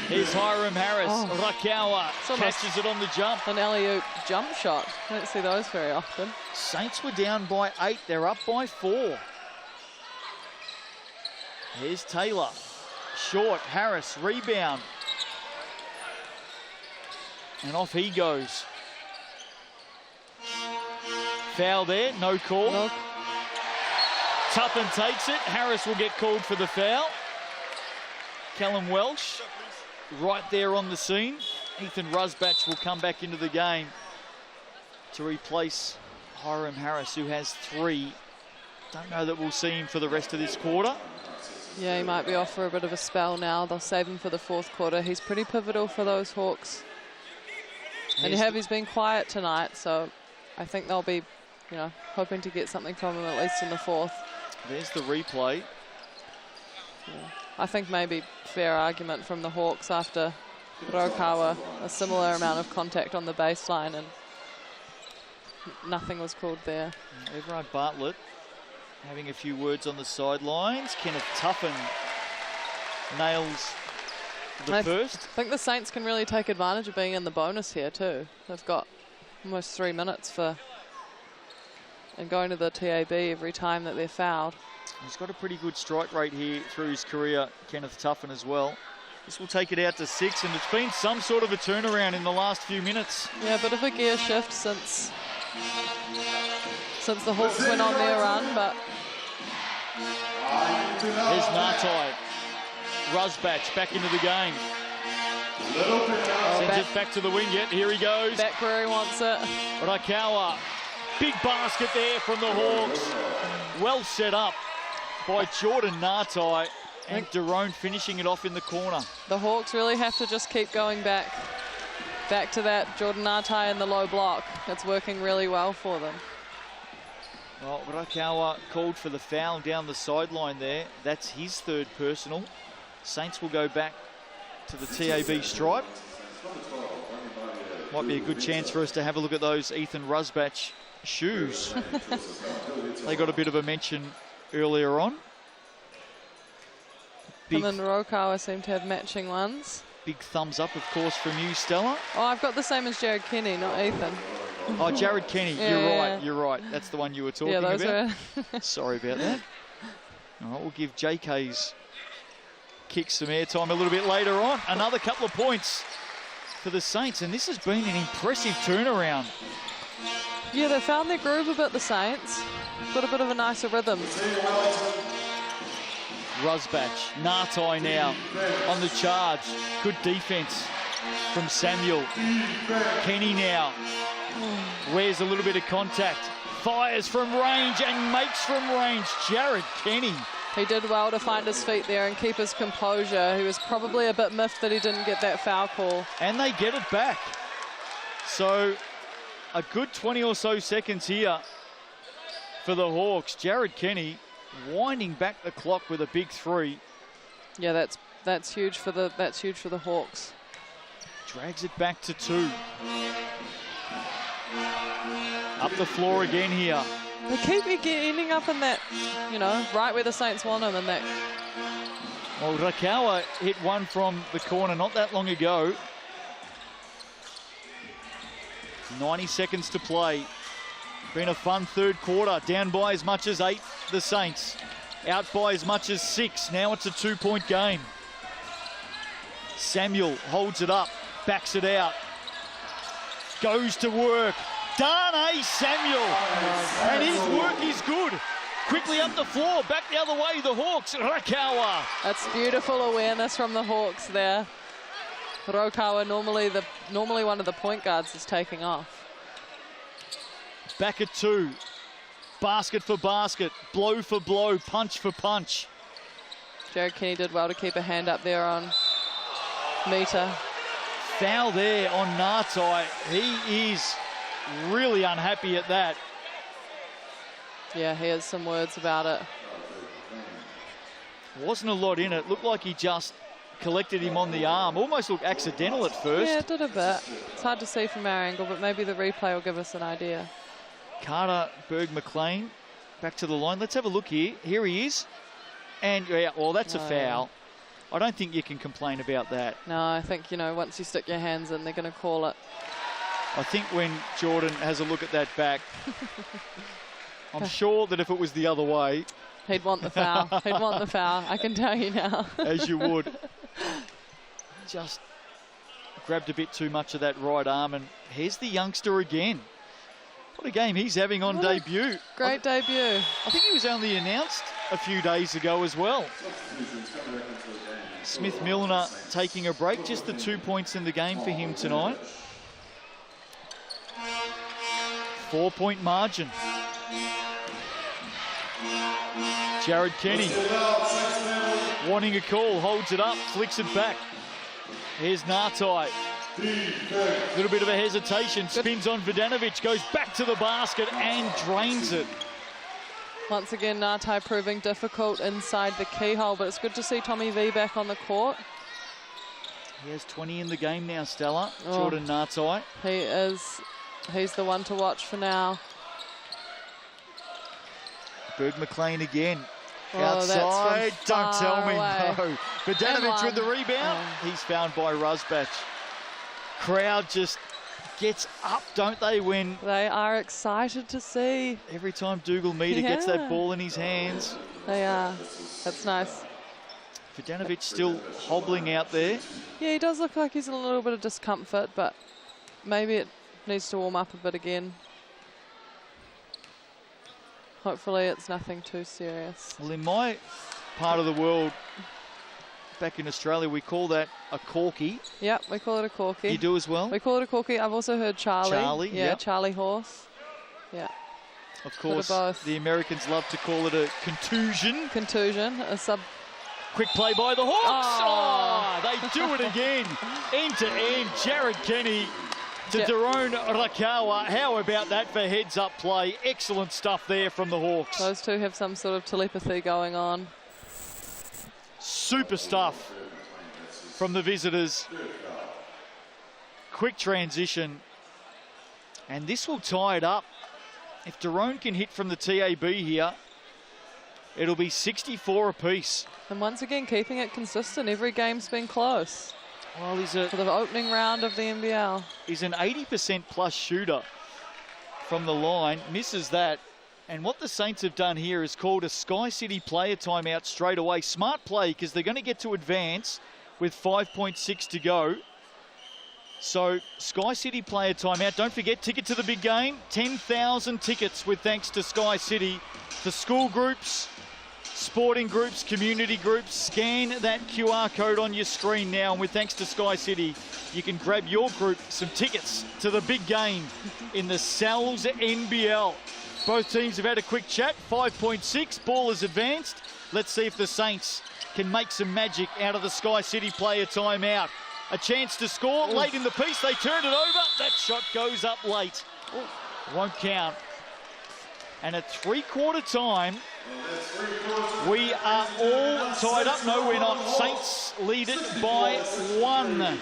Here's Hiram Harris. Rakawa catches it on the jump. An alley-oop jump shot. I don't see those very often. Saints were down by 8. They're up by 4. Here's Taylor. Short. Harris. Rebound. And off he goes. Foul there. No call. No. Tuppen takes it. Harris will get called for the foul. Callum Welsh right there on the scene. Ethan Rusbatch will come back into the game to replace Hiram Harris, who has 3. Don't know that we'll see him for the rest of this quarter. Yeah, he might be off for a bit of a spell now. They'll save him for the 4th quarter. He's pretty pivotal for those Hawks. And he's been quiet tonight, so I think they'll be, you know, hoping to get something from him at least in the 4th. There's the replay. Yeah. I think maybe fair argument from the Hawks after Rokawa, a similar amount of contact on the baseline, and nothing was called there. Everard Bartlett having a few words on the sidelines. Kenneth Tuppen nails the first. I think the Saints can really take advantage of being in the bonus here too. They've got almost 3 minutes and going to the TAB every time that they're fouled. He's got a pretty good strike rate here through his career, Kenneth Tuffen as well. This will take it out to 6, and it's been some sort of a turnaround in the last few minutes. Yeah, a bit of a gear shift since the Hawks went on their run, but... There's Nartai. Rusbatch back into the game. Sends it back to the wing yet. Here he goes. Back where he wants it. Rakawa. Big basket there from the Hawks. Well set up by Jordan Nartai, and Derone finishing it off in the corner. The Hawks really have to just keep going back to that Jordan Nartai in the low block. It's working really well for them. Well, Rakawa called for the foul down the sideline there. That's his 3rd personal. Saints will go back to the TAB stripe. Might be a good chance for us to have a look at those Ethan Rusbatch shoes. They got a bit of a mention earlier on. Him and Rokawa seem to have matching ones. Big thumbs up, of course, from you, Stella. Oh, I've got the same as Jared Kenny, not Ethan. Oh, Jared Kenny, you're right. That's the one you were talking about. Sorry about that. All right, we'll give JK's kick some airtime a little bit later on. Another couple of points for the Saints, and this has been an impressive turnaround. Yeah, they found their groove a bit, the Saints. Got a bit of a nicer rhythm. Rusbatch, Nartai now on the charge. Good defense from Samuel. Kenny now Where's a little bit of contact? Fires from range and makes from range. Jared Kenny. He did well to find his feet there and keep his composure. He was probably a bit miffed that he didn't get that foul call. And they get it back. So a good 20 or so seconds here for the Hawks. Jared Kenny winding back the clock with a big three. Yeah, that's huge for the Hawks. Drags it back to 2. Up the floor again here. They keep ending up in that, you know, right where the Saints want them in that. Well, Rakawa hit one from the corner not that long ago. 90 seconds to play. Been a fun third quarter. Down by as much as 8, the Saints. Out by as much as 6. Now it's a 2-point game. Samuel holds it up, backs it out. Goes to work. Darnay Samuel. And his work is good. Quickly up the floor, back the other way, the Hawks. Rakawa. That's beautiful awareness from the Hawks there. Rakawa, normally one of the point guards, is taking off. Back at 2. Basket for basket, blow for blow, punch for punch. Jared Kenny did well to keep a hand up there on Mita. Foul there on Nartai. He is really unhappy at that. Yeah, he has some words about it. Wasn't a lot in it. Looked like he just collected him on the arm. Almost looked accidental at first. Yeah, it did a bit. It's hard to see from our angle, but maybe the replay will give us an idea. Carter Berg-McLean back to the line. Let's have a look here. Here he is. And, yeah, well, that's a foul. I don't think you can complain about that. No, I think, you know, once you stick your hands in, they're going to call it. I think when Jordan has a look at that back, I'm sure that if it was the other way... He'd want the foul. He'd want the foul. I can tell you now. As you would. Just grabbed a bit too much of that right arm, and here's the youngster again. What a game he's having on debut. Great debut. I think he was only announced a few days ago as well. Smith Milner taking a break. Just the 2 points in the game for him tonight. 4-point margin. Jared Kenny wanting a call, holds it up, flicks it back. Here's Nartai. Little bit of a hesitation, spins on Vodanovic, goes back to the basket and drains it. Once again, Nartai proving difficult inside the keyhole, but it's good to see Tommy V back on the court. He has 20 in the game now, Stella. Jordan Nartai. He's the one to watch for now. Berg-McLean again. Outside, don't tell me, no. Vodanovic with the rebound. He's found by Rusbach. Crowd just gets up, don't they, when... They are excited to see. Every time Dougal Meter gets that ball in his hands. They are. That's nice. Vodanovic still hobbling out there. Yeah, he does look like he's in a little bit of discomfort, but maybe it needs to warm up a bit again. Hopefully it's nothing too serious. Well, in my part of the world, back in Australia, we call that a corky. Yep, we call it a corky. You do as well? We call it a corky. I've also heard Charlie. Charlie, yeah. Yep. Charlie horse. Yeah. Of course, the Americans love to call it a contusion. Contusion, a sub... Quick play by the Hawks. They do it again. End to end, Jared Kenny to Daron Rakawa. How about that for heads-up play? Excellent stuff there from the Hawks. Those two have some sort of telepathy going on. Super stuff from the visitors. Quick transition. And this will tie it up. If Daron can hit from the TAB here, it'll be 64 apiece. And once again, keeping it consistent. Every game's been close. Well, for the opening round of the NBL. He's an 80% plus shooter from the line. Misses that. And what the Saints have done here is called a Sky City player timeout straight away. Smart play, because they're going to get to advance with 5.6 to go. So, Sky City player timeout. Don't forget, ticket to the big game. 10,000 tickets with thanks to Sky City. For school groups, sporting groups, community groups, scan that QR code on your screen now. And with thanks to Sky City, you can grab your group some tickets to the big game in the Sal's NBL. Both teams have had a quick chat. 5.6, ball is advanced. Let's see if the Saints can make some magic out of the Sky City player timeout. A chance to score late in the piece. They turned it over. That shot goes up late. Won't count. And at three-quarter time, we are all tied up. No, we're not. Saints lead it by 1.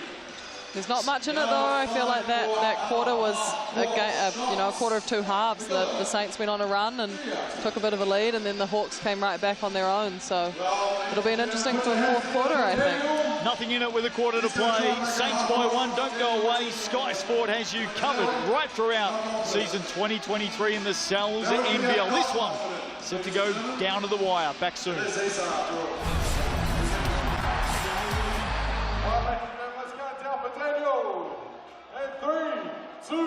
There's not much in it though. I feel like that quarter was a quarter of 2 halves. The Saints went on a run and took a bit of a lead, and then the Hawks came right back on their own. So it'll be an interesting fourth quarter, I think. Nothing in it with a quarter to play. Saints by 1. Don't go away. Sky Sport has you covered right throughout season 2023 in the Sal's NBL. This one set to go down to the wire. Back soon. And 3, 2, 1.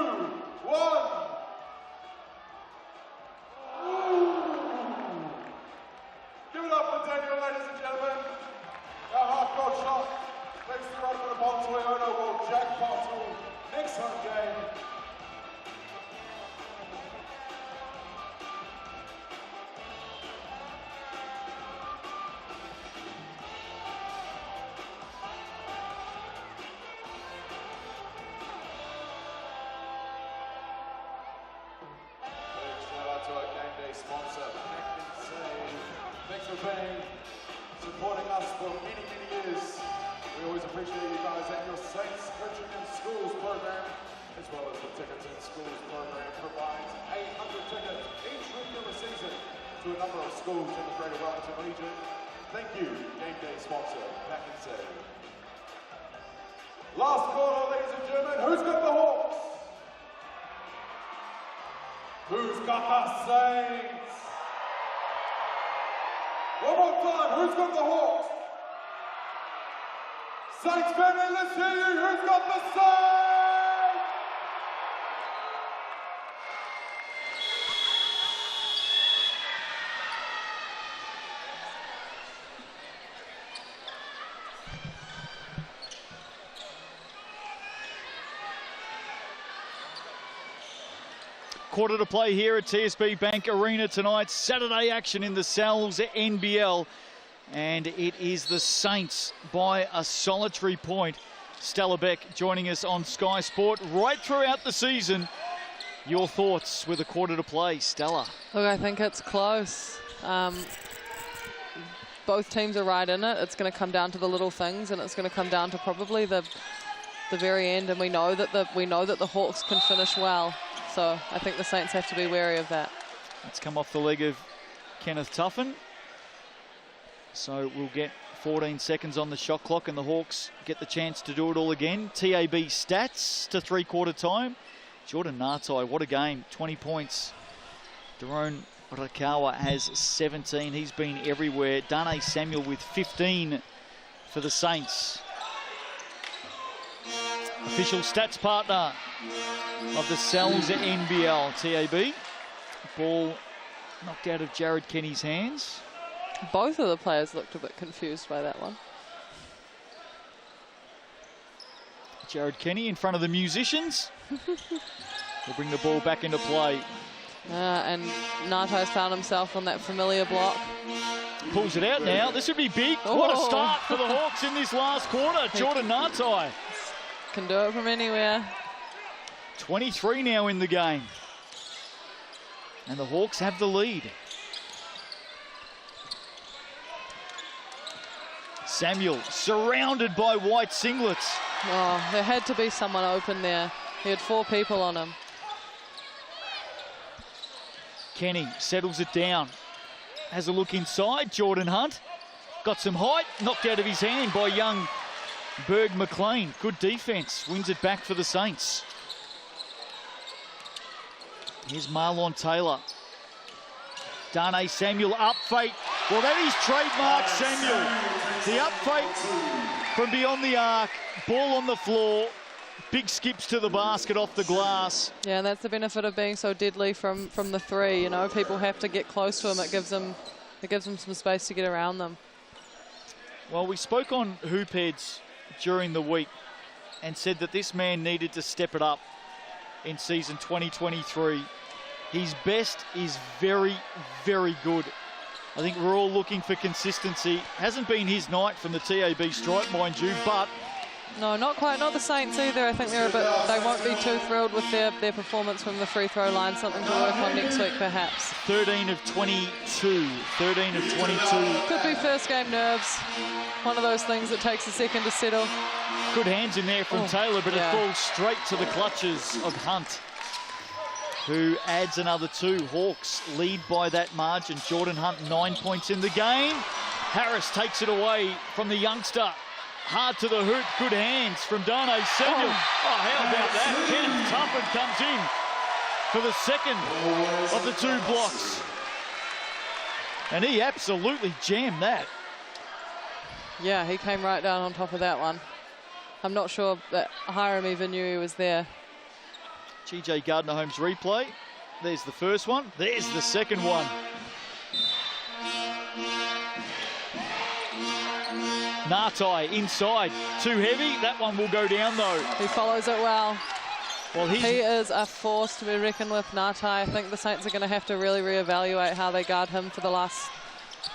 Give it up for Daniel, ladies and gentlemen. Our half-court shot makes the run for the ball to Leona will jackpot to next home game. Sponsor, thanks for being supporting us for many, many years. We always appreciate you guys and your Saints Coaching in Schools program, as well as the Tickets in Schools program, provides 800 tickets each regular season to a number of schools in the Greater Wellington region. Thank you, game day sponsor, Pack and Save. Last quarter, ladies and gentlemen, who's got the Hawks? Who's got the Saints? One more time, who's got the Hawks? Saints family, let's hear you. Who's got the Saints? Quarter to play here at TSB Bank Arena tonight. Saturday action in the Sal's NBL. And it is the Saints by a solitary point. Stella Beck joining us on Sky Sport right throughout the season. Your thoughts with a quarter to play, Stella? Look, I think it's close. Both teams are right in it. It's going to come down to the little things, and it's going to come down to probably the very end. And we know that the Hawks can finish well. So I think the Saints have to be wary of that. It's come off the leg of Kenneth Tuffin. So we'll get 14 seconds on the shot clock, and the Hawks get the chance to do it all again. TAB stats to three-quarter time. Jordan Natai, what a game. 20 points. Daron Rakawa has 17. He's been everywhere. Dane Samuel with 15 for the Saints. Official stats partner of the Sal's NBL, TAB. Ball knocked out of Jared Kenny's hands. Both of the players looked a bit confused by that one. Jared Kenny in front of the musicians. Will bring the ball back into play. And Nato's found himself on that familiar block. Pulls it out now. This would be big. Oh. What a start for the Hawks in this last quarter. Jordan Natai can do it from anywhere. 23 now in the game. And the Hawks have the lead. Samuel surrounded by white singlets. Oh, there had to be someone open there. He had 4 people on him. Kenny settles it down. Has a look inside. Jordan Hunt got some height. Knocked out of his hand by young Berg McLean. Good defense. Wins it back for the Saints. Here's Marlon Taylor. Dane Samuel up fake. Well, that is trademark Samuel. The up fake from beyond the arc. Ball on the floor. Big skips to the basket off the glass. Yeah, and that's the benefit of being so deadly from the three. You know, people have to get close to him. It gives him It gives them some space to get around them. Well, we spoke on Hoopheads during the week and said that this man needed to step it up in season 2023. His best is very, very good. I think we're all looking for consistency. Hasn't been his night from the TAB stripe, mind you, but... No, not quite. Not the Saints either. I think they won't be too thrilled with their performance from the free throw line. Something to work on next week, perhaps. 13 of 22. 13 of 22. Could be first game nerves. One of those things that takes a second to settle. Good hands in there from Taylor, but it falls straight to the clutches of Hunt, who adds another 2. Hawks lead by that margin. Jordan Hunt, 9 points in the game. Harris takes it away from the youngster. Hard to the hoop, good hands from Darnay Samuel. Oh, how about that? Kenneth Tufford comes in for the second of the 2 blocks. And he absolutely jammed that. Yeah, he came right down on top of that one. I'm not sure that Hiram even knew he was there. GJ Gardner-Holmes replay. There's the first one. There's the second one. Nartai inside, too heavy. That one will go down though. He follows it well. Well, he is a force to be reckoned with, Nartai. I think the Saints are going to have to really reevaluate how they guard him for the last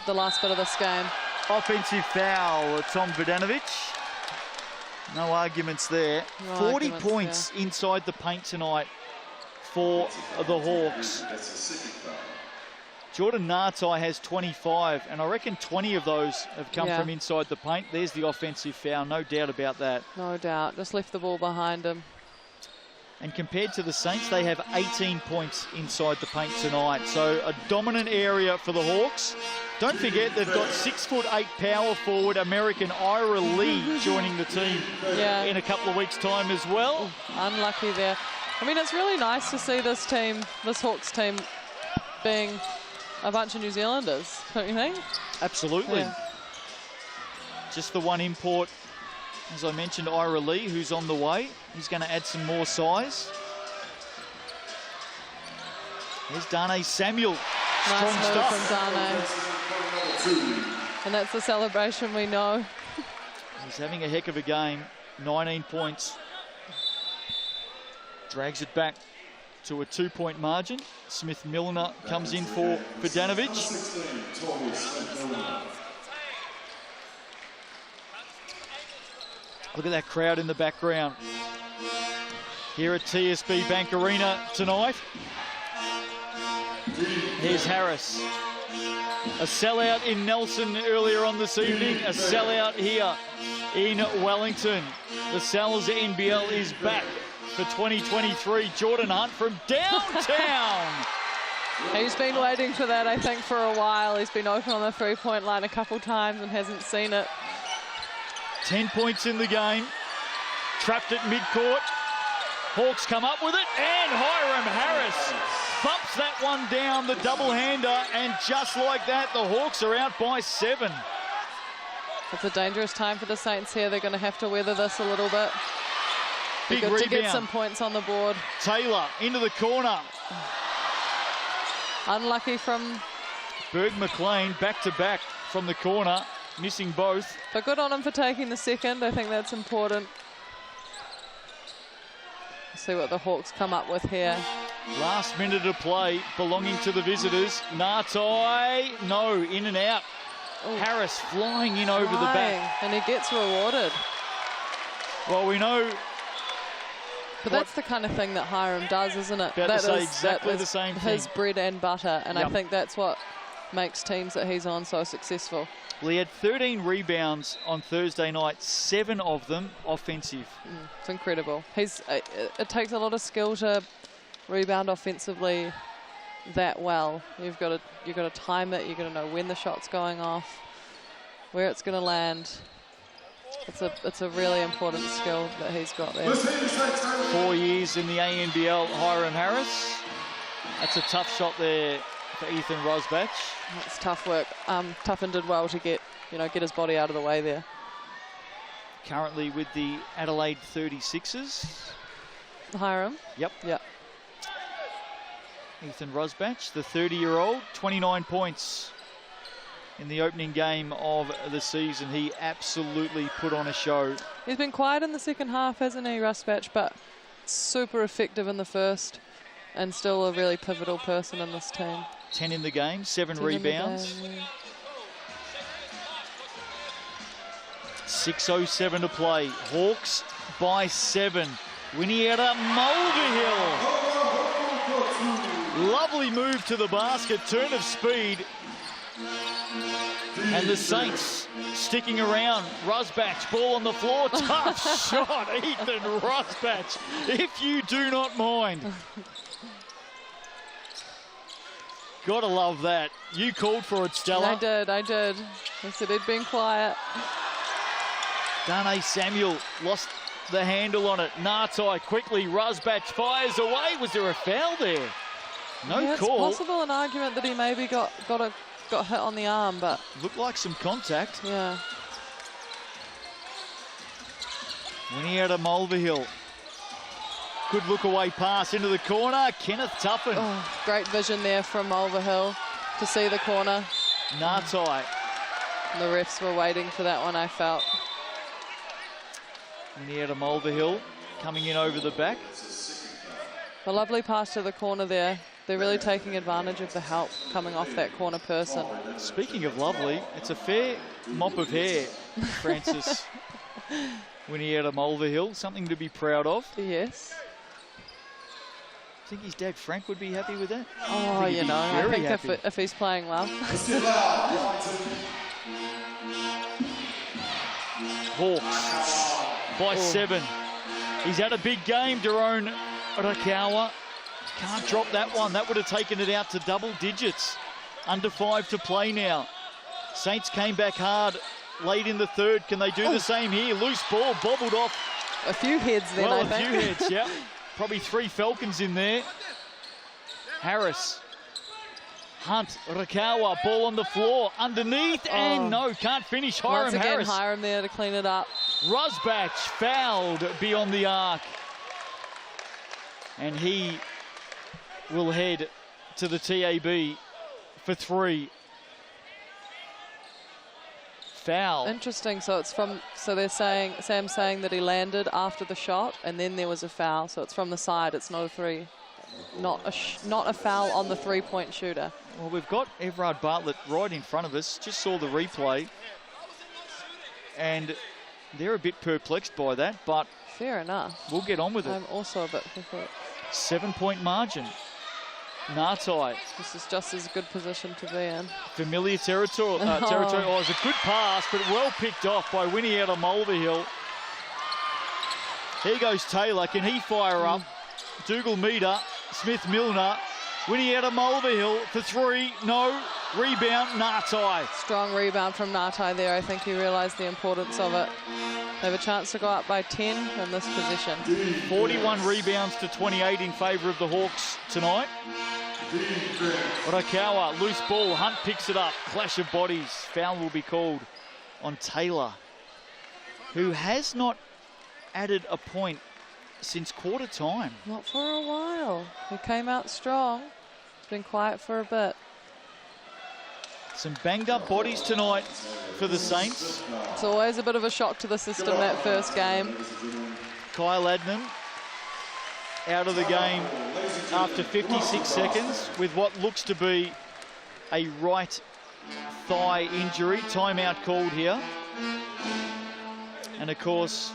bit of this game. Offensive foul, Tom Vodanovic. No arguments there. No 40 arguments points there. inside the paint tonight for the Hawks. Jordan Nartai has 25, and I reckon 20 of those have come from inside the paint. There's the offensive foul, no doubt about that. No doubt, just left the ball behind him. And compared to the Saints, they have 18 points inside the paint tonight. So a dominant area for the Hawks. Don't forget they've got 6'8" power forward American Ira Lee joining the team in a couple of weeks' time as well. Unlucky there. I mean, it's really nice to see this team, this Hawks team, being a bunch of New Zealanders, don't you think? Absolutely. Yeah. Just the one import, as I mentioned, Ira Lee, who's on the way. He's going to add some more size. There's Darnay Samuel. Strong Nice move stuff from Darnay. And that's the celebration we know. He's having a heck of a game. 19 points. Drags it back to a 2-point margin. Smith-Milner comes in for Vodanovic. Look at that crowd in the background here at TSB Bank Arena tonight. Here's Harris. A sellout in Nelson earlier on this evening, a sellout here in Wellington. The Sal's NBL is back for 2023. Jordan Hunt from downtown. He's been waiting for that, I think, for a while. He's been open on the three-point line a couple times and hasn't seen it. 10 points in the game. Trapped at midcourt. Hawks come up with it, and Hiram Harris bumps that one down, the double-hander, and just like that, the Hawks are out by 7. It's a dangerous time for the Saints here. They're going to have to weather this a little bit. Big good rebound. to get some points on the board. Taylor into the corner. Unlucky from Berg McLean back-to-back from the corner, missing both. But good on him for taking the second. I think that's important. Let's see what the Hawks come up with here. Last minute of play belonging to the visitors. Nartai, no, in and out. Ooh. Harris flying in over the back. And he gets rewarded. Well, we know. But that's the kind of thing that Hiram does, isn't it? About That to say is exactly the same thing. His bread and butter, and Yep. I think that's what makes teams that he's on so successful. Well, he had 13 rebounds on Thursday night, 7 of them offensive. It's incredible. It takes a lot of skill to rebound offensively that well. You've got to time it. You've got to know when the shot's going off, where it's going to land. It's a really important skill that he's got there. 4 years in the ANBL, Hiram Harris. That's a tough shot there for Ethan Rosbach. That's tough work. Tuffin did well to get his body out of the way there. Currently with the Adelaide 36ers. Hiram? Yep. Yep. Ethan Rosbach, the 30-year-old, 29 points in the opening game of the season. He absolutely put on a show. He's been quiet in the second half, hasn't he, Rusbatch, but super effective in the first and still a really pivotal person in this team. 10 in the game, 7 rebounds. 6:07 to play. Hawks by 7. Winiera Mulvihill. Lovely move to the basket, turn of speed. And the Saints sticking around. Rusbatch, ball on the floor, tough shot, Ethan Rusbatch, if you do not mind. Gotta love that. You called for it, Stella. I did. I said he'd been quiet. Dane Samuel lost the handle on it. Nartai quickly, Rusbatch fires away. Was there a foul there? No call. It's possible an argument that he maybe got hit on the arm, but looked like some contact. Yeah. Winiera Mulvihill. Good look away pass into the corner. Kenneth Tuffin. Oh, great vision there from Mulvihill to see the corner. Nartai. The refs were waiting for that one, I felt. Winiera Mulvihill coming in over the back. A lovely pass to the corner there. They're really taking advantage of the help coming off that corner person. Speaking of lovely, it's a fair mop of hair, Francis. Winiera Mulvihill, something to be proud of. Yes. I think his dad Frank would be happy with that. Oh, you know, I think if he's playing well. Hawks by 7. He's had a big game, Daron Rakawa. Can't drop that one. That would have taken it out to double digits. Under 5 to play now. Saints came back hard late in the third. Can they do the same here? Loose ball, bobbled off. A few heads then, I think. A few heads, yeah. Probably 3 Falcons in there. Harris. Hunt, Rakawa, ball on the floor, underneath, and no, can't finish. Hiram Once again, Harris. Hiram there to clean it up. Rusbatch fouled beyond the arc. And he will head to the TAB for 3. Foul. Interesting. So it's from. So they're saying Sam's saying that he landed after the shot, and then there was a foul. So it's from the side. It's not a 3, not a foul on the 3-point shooter. Well, we've got Everard Bartlett right in front of us. Just saw the replay, and they're a bit perplexed by that. But fair enough. We'll get on with it. I'm also a bit perplexed. 7-point margin. Nartai. This is just as good position to be in. Familiar territory. Oh, it was a good pass, but well picked off by Winiera Mulvihill. Here goes Taylor. Can he fire up? Dougal Meter, Smith Milner, Winiera Mulvihill for 3. No. Rebound, Nartai. Strong rebound from Nartai there. I think he realised the importance of it. They have a chance to go up by 10 in this position. 41 rebounds to 28 in favour of the Hawks tonight. Rakawa, loose ball. Hunt picks it up. Clash of bodies. Foul will be called on Taylor, who has not added a point since quarter time. Not for a while. He came out strong. It's been quiet for a bit. Some banged up bodies tonight for the Saints. It's always a bit of a shock to the system, that first game. Kyle Adnan out of the game after 56 seconds with what looks to be a right thigh injury. Timeout called here. And of course,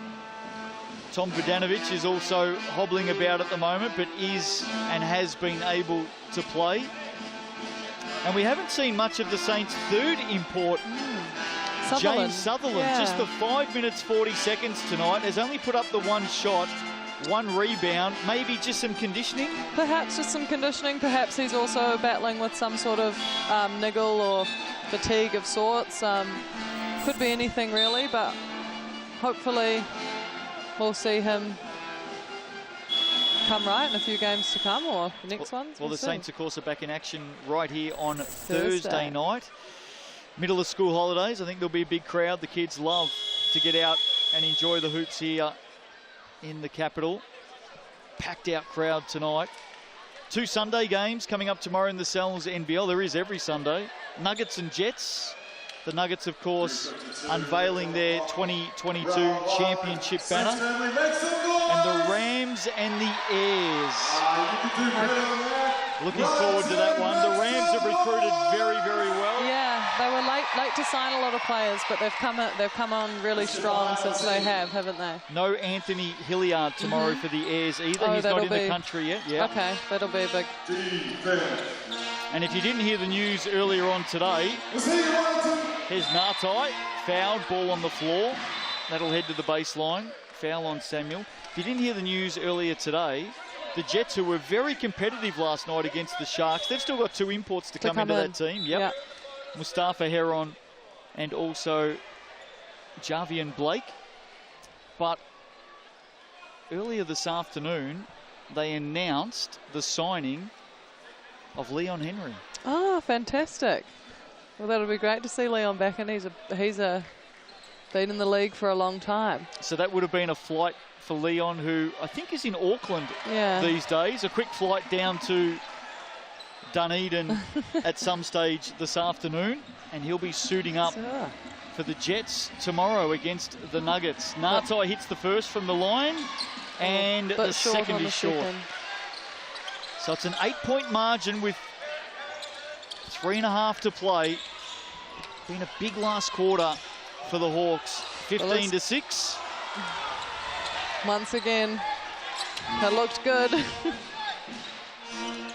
Tom Vodanovic is also hobbling about at the moment, but is and has been able to play. And we haven't seen much of the Saints' third import, James Sutherland. Yeah. Just the 5 minutes, 40 seconds tonight. Has only put up the 1 shot, 1 rebound, maybe just some conditioning? Perhaps just some conditioning. Perhaps he's also battling with some sort of niggle or fatigue of sorts. Could be anything really, but hopefully we'll see him come right in a few games to come, or the next ones. Well, the Saints, of course, are back in action right here on Thursday night. Middle of school holidays. I think there'll be a big crowd. The kids love to get out and enjoy the hoops here in the capital. Packed out crowd tonight. 2 Sunday games coming up tomorrow in the NZNBL. There is every Sunday. Nuggets and Jets The Nuggets, of course, unveiling their 2022 championship banner. And the Rams and the Airs. Looking forward to that one. The Rams have recruited very, very well. Yeah, they were late to sign a lot of players, but they've come on really strong since they have, haven't they? No Anthony Hilliard tomorrow for the Airs either. He's not in the country yet. Yeah. Okay, that'll be big. And if you didn't hear the news earlier on today, here's Nartai, fouled, ball on the floor. That'll head to the baseline. Foul on Samuel. If you didn't hear the news earlier today, the Jets, who were very competitive last night against the Sharks, they've still got 2 imports to come into that team. Yep. Mustafa Heron and also Javian Blake. But earlier this afternoon, they announced the signing of Leon Henry. Oh, fantastic. Well, that'll be great to see Leon back, and he's been in the league for a long time. So that would have been a flight for Leon, who I think is in Auckland these days. A quick flight down to Dunedin at some stage this afternoon, and he'll be suiting up for the Jets tomorrow against the Nuggets. Nartai hits the first from the line, and the second is short. So it's an 8-point margin with 3.5 to play. Been a big last quarter for the Hawks. 15-6. Once again, that looked good.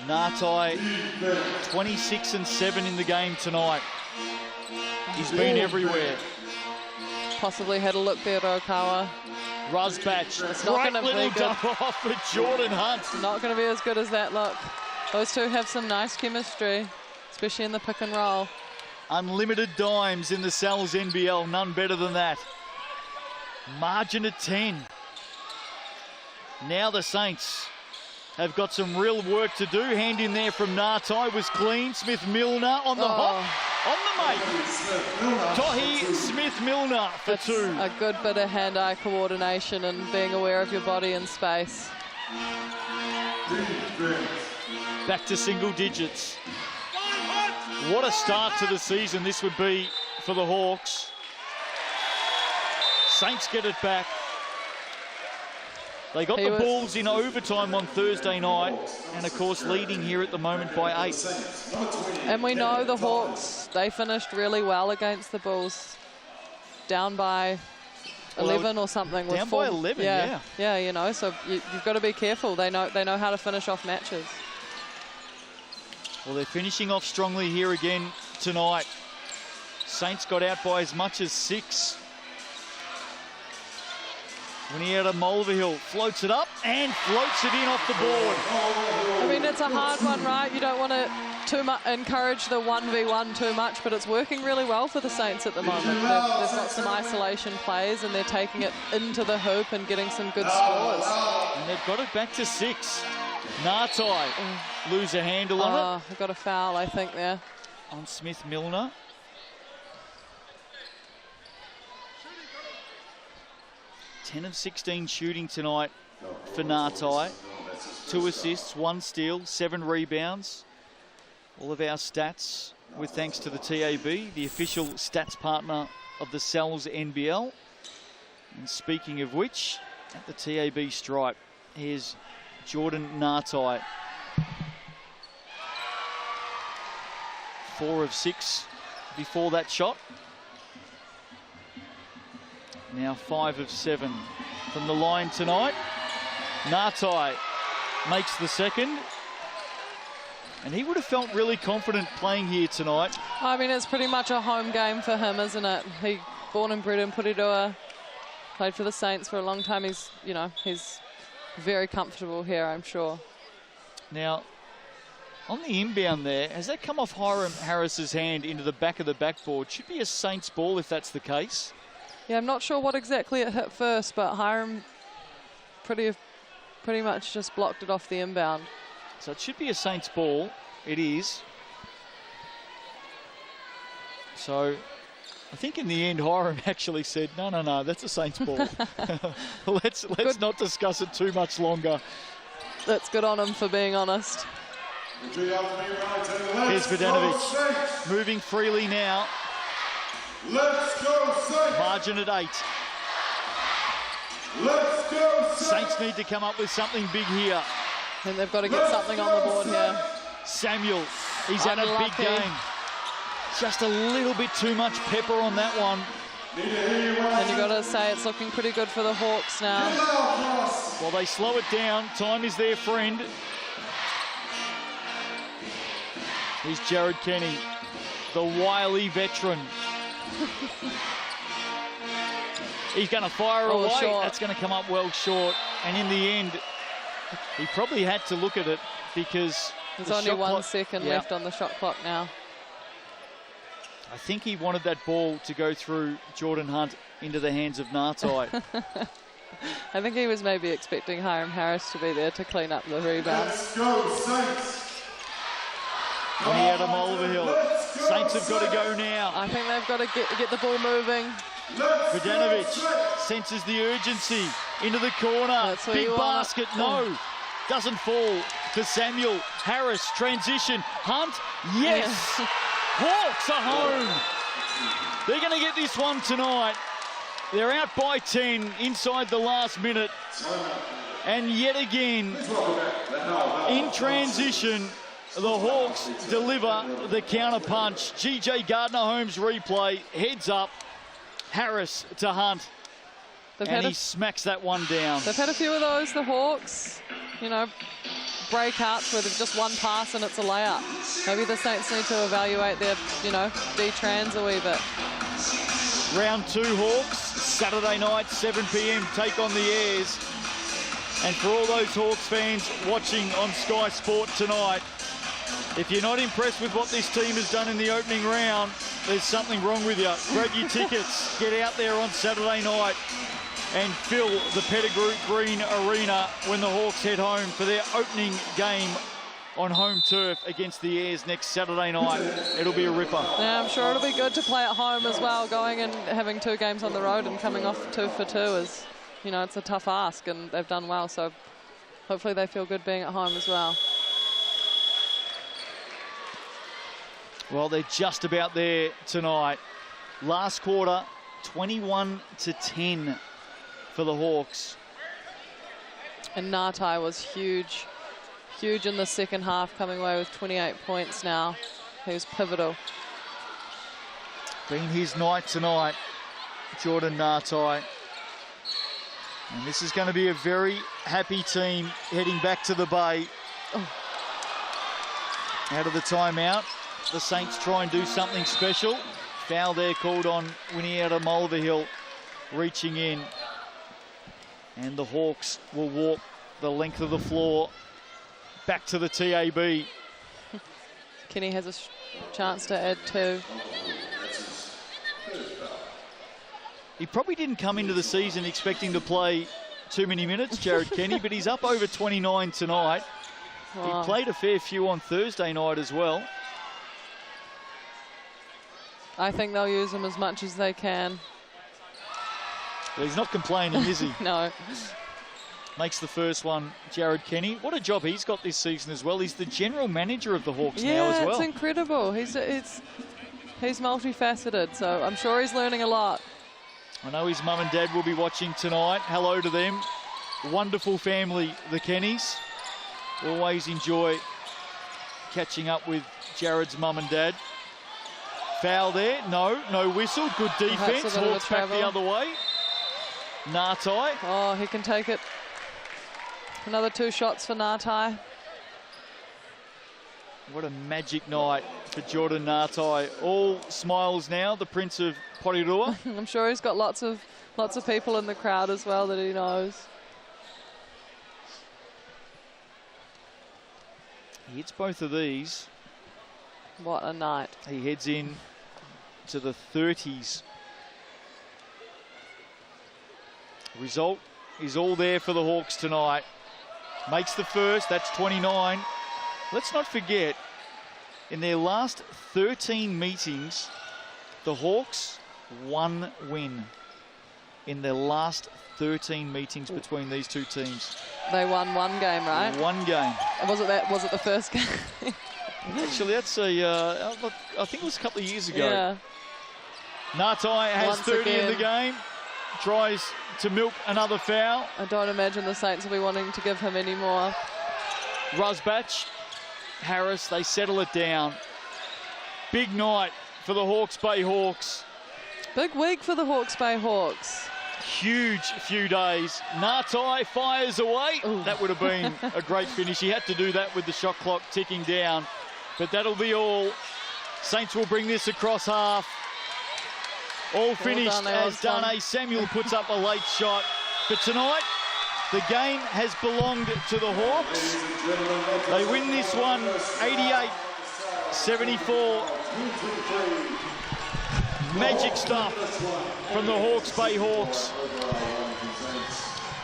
Nartai, 26-7 in the game tonight. He's been everywhere. Possibly had a look there, Okawa. Ruzbatch, great little dump off for Jordan Hunt. Not going to be as good as that look. Those two have some nice chemistry, especially in the pick and roll. Unlimited dimes in the Sal's NBL, none better than that. Margin of 10. Now the Saints have got some real work to do. Hand in there from Nartai was clean. Smith-Milner on the hop, on the make. Tohi Smith-Milner for 2. A good bit of hand-eye coordination and being aware of your body and space. Back to single digits. What a start to the season this would be for the Hawks. Saints get it back. They got the Bulls in overtime on Thursday night, and of course leading here at the moment by 8. And we know the Hawks, they finished really well against the Bulls. Down by 11 or something. Down by 11, yeah. Yeah, you know, so you've got to be careful. They know how to finish off matches. Well, they're finishing off strongly here again tonight. Saints got out by as much as 6. When he had a Mulvihill, floats it up and floats it in off the board. I mean, it's a hard one, right? You don't want to encourage the 1v1 too much, but it's working really well for the Saints at the moment. They've got some isolation plays and they're taking it into the hoop and getting some good scores. And they've got it back to 6. Nartai lose a handle on it. I've got a foul, I think, there. On Smith-Milner. 10 of 16 shooting tonight for Nartai. 2 assists, 1 steal, 7 rebounds. All of our stats with thanks to the TAB, the official stats partner of the Sal's NBL. And speaking of which, at the TAB stripe, here's Jordan Nartai. 4 of 6 before that shot. Now 5 of 7 from the line tonight. Nartai makes the second. And he would have felt really confident playing here tonight. I mean, it's pretty much a home game for him, isn't it? He born and bred in Purirua, played for the Saints for a long time. He's very comfortable here, I'm sure. Now, on the inbound there, has that come off Hiram Harris's hand into the back of the backboard? Should be a Saints ball if that's the case. Yeah, I'm not sure what exactly it hit first, but Hiram pretty much just blocked it off the inbound. So it should be a Saints ball. It is. So I think in the end Hiram actually said, no, that's a Saints ball. let's not discuss it too much longer. That's good on him for being honest. Here's Vodanovic moving freely now. Let's go, Saints! Margin at 8. Let's go, Saints need to come up with something big here. And they've got to get something on the board here. Samuel, he's had a big Unlucky. game. Just a little bit too much pepper on that one. And you've got to say it's looking pretty good for the Hawks now. While they slow it down, time is their friend. Here's Jared Kenny, the wily veteran. He's going to fire away. Short. That's going to come up well short. And in the end, he probably had to look at it because There's only 1 second Yeah. left on the shot clock now. I think he wanted that ball to go through Jordan Hunt into the hands of Nartai. I think he was maybe expecting Hiram Harris to be there to clean up the rebound. Let's go, Saints! When he had a Mulverhill. Saints have got to go now. I think they've got to get the ball moving. Vodanovic senses the urgency into the corner. That's what Big you want. basket, no. Doesn't fall to Samuel. Harris, transition. Hunt, yes. Yeah. Hawks are home. They're going to get this one tonight. They're out by 10 inside the last minute. And yet again, in transition, the Hawks deliver the counter punch. GJ Gardner-Holmes replay, heads up. Harris to Hunt. And he smacks that one down. They've had a few of those, the Hawks. You know, breakouts where they've just one pass and it's a layup. Maybe the Saints need to evaluate their, you know, D-trans a wee bit. Round 2 Hawks, Saturday night, 7 p.m, take on the Airs. And for all those Hawks fans watching on Sky Sport tonight, if you're not impressed with what this team has done in the opening round, there's something wrong with you. Grab your tickets, get out there on Saturday night and fill the Pettigrew Green Arena when the Hawks head home for their opening game on home turf against the Airs next Saturday night. It'll be a ripper. Yeah, I'm sure it'll be good to play at home as well. Going and having 2 games on the road and coming off 2 for 2 is, you know, it's a tough ask, and they've done well. So hopefully they feel good being at home as well. Well, they're just about there tonight. Last quarter, 21-10 for the Hawks. And Nartai was huge in the second half, coming away with 28 points now. He was pivotal. Been his night tonight, Jordan Nartai. And this is going to be a very happy team heading back to the Bay. Oh. Out of the timeout, the Saints try and do something special. Foul there called on Winnie-Outa Mulverhill, reaching in. And the Hawks will walk the length of the floor back to the TAB. Kenny has a chance to add 2. He probably didn't come into the season expecting to play too many minutes, Jared Kenny, but he's up over 29 tonight. Wow. He played a fair few on Thursday night as well. I think they'll use him as much as they can. Well, he's not complaining, is he? No. Makes the first one, Jared Kenny. What a job he's got this season as well. He's the general manager of the Hawks now as well. Yeah, it's incredible. He's multifaceted, so I'm sure he's learning a lot. I know his mum and dad will be watching tonight. Hello to them. Wonderful family, the Kennys. Always enjoy catching up with Jared's mum and dad. Foul there. No whistle. Good defence. Hawks back the other way. Nartai. Oh, he can take it. Another 2 shots for Nartai. What a magic night for Jordan Nartai. All smiles now, the Prince of Porirua. I'm sure he's got lots of people in the crowd as well that he knows. He hits both of these. What a night. He heads in to the 30s. Result is all there for the Hawks tonight. Makes the first, that's 29. Let's not forget, in their last 13 meetings, the Hawks 1 win. In their last 13 meetings between these 2 teams. They won 1 game, right? 1 game. Was it the first game? Actually, that's I think it was a couple of years ago. Yeah. Natai has Once 30 in the again. game. Tries to milk another foul. I don't imagine the Saints will be wanting to give him any more. Rusbach, Harris, they settle it down. Big night for the Hawke's Bay Hawks. Big week for the Hawke's Bay Hawks. Huge few days. Natai fires away. Ooh. That would have been a great finish. He had to do that with the shot clock ticking down. But that'll be all. Saints will bring this across half. All finished as Dane Samuel puts up a late shot. But tonight, the game has belonged to the Hawks. They win this one 88-74. Magic stuff from the Hawke's Bay Hawks.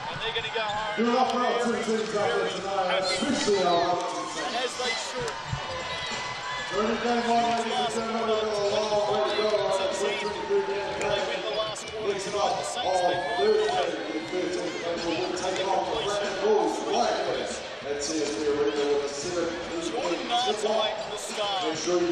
And they're going to go home very, very happy. And as they should. They win the last quarter tonight. The Saints make Jordan Natai, the star. 30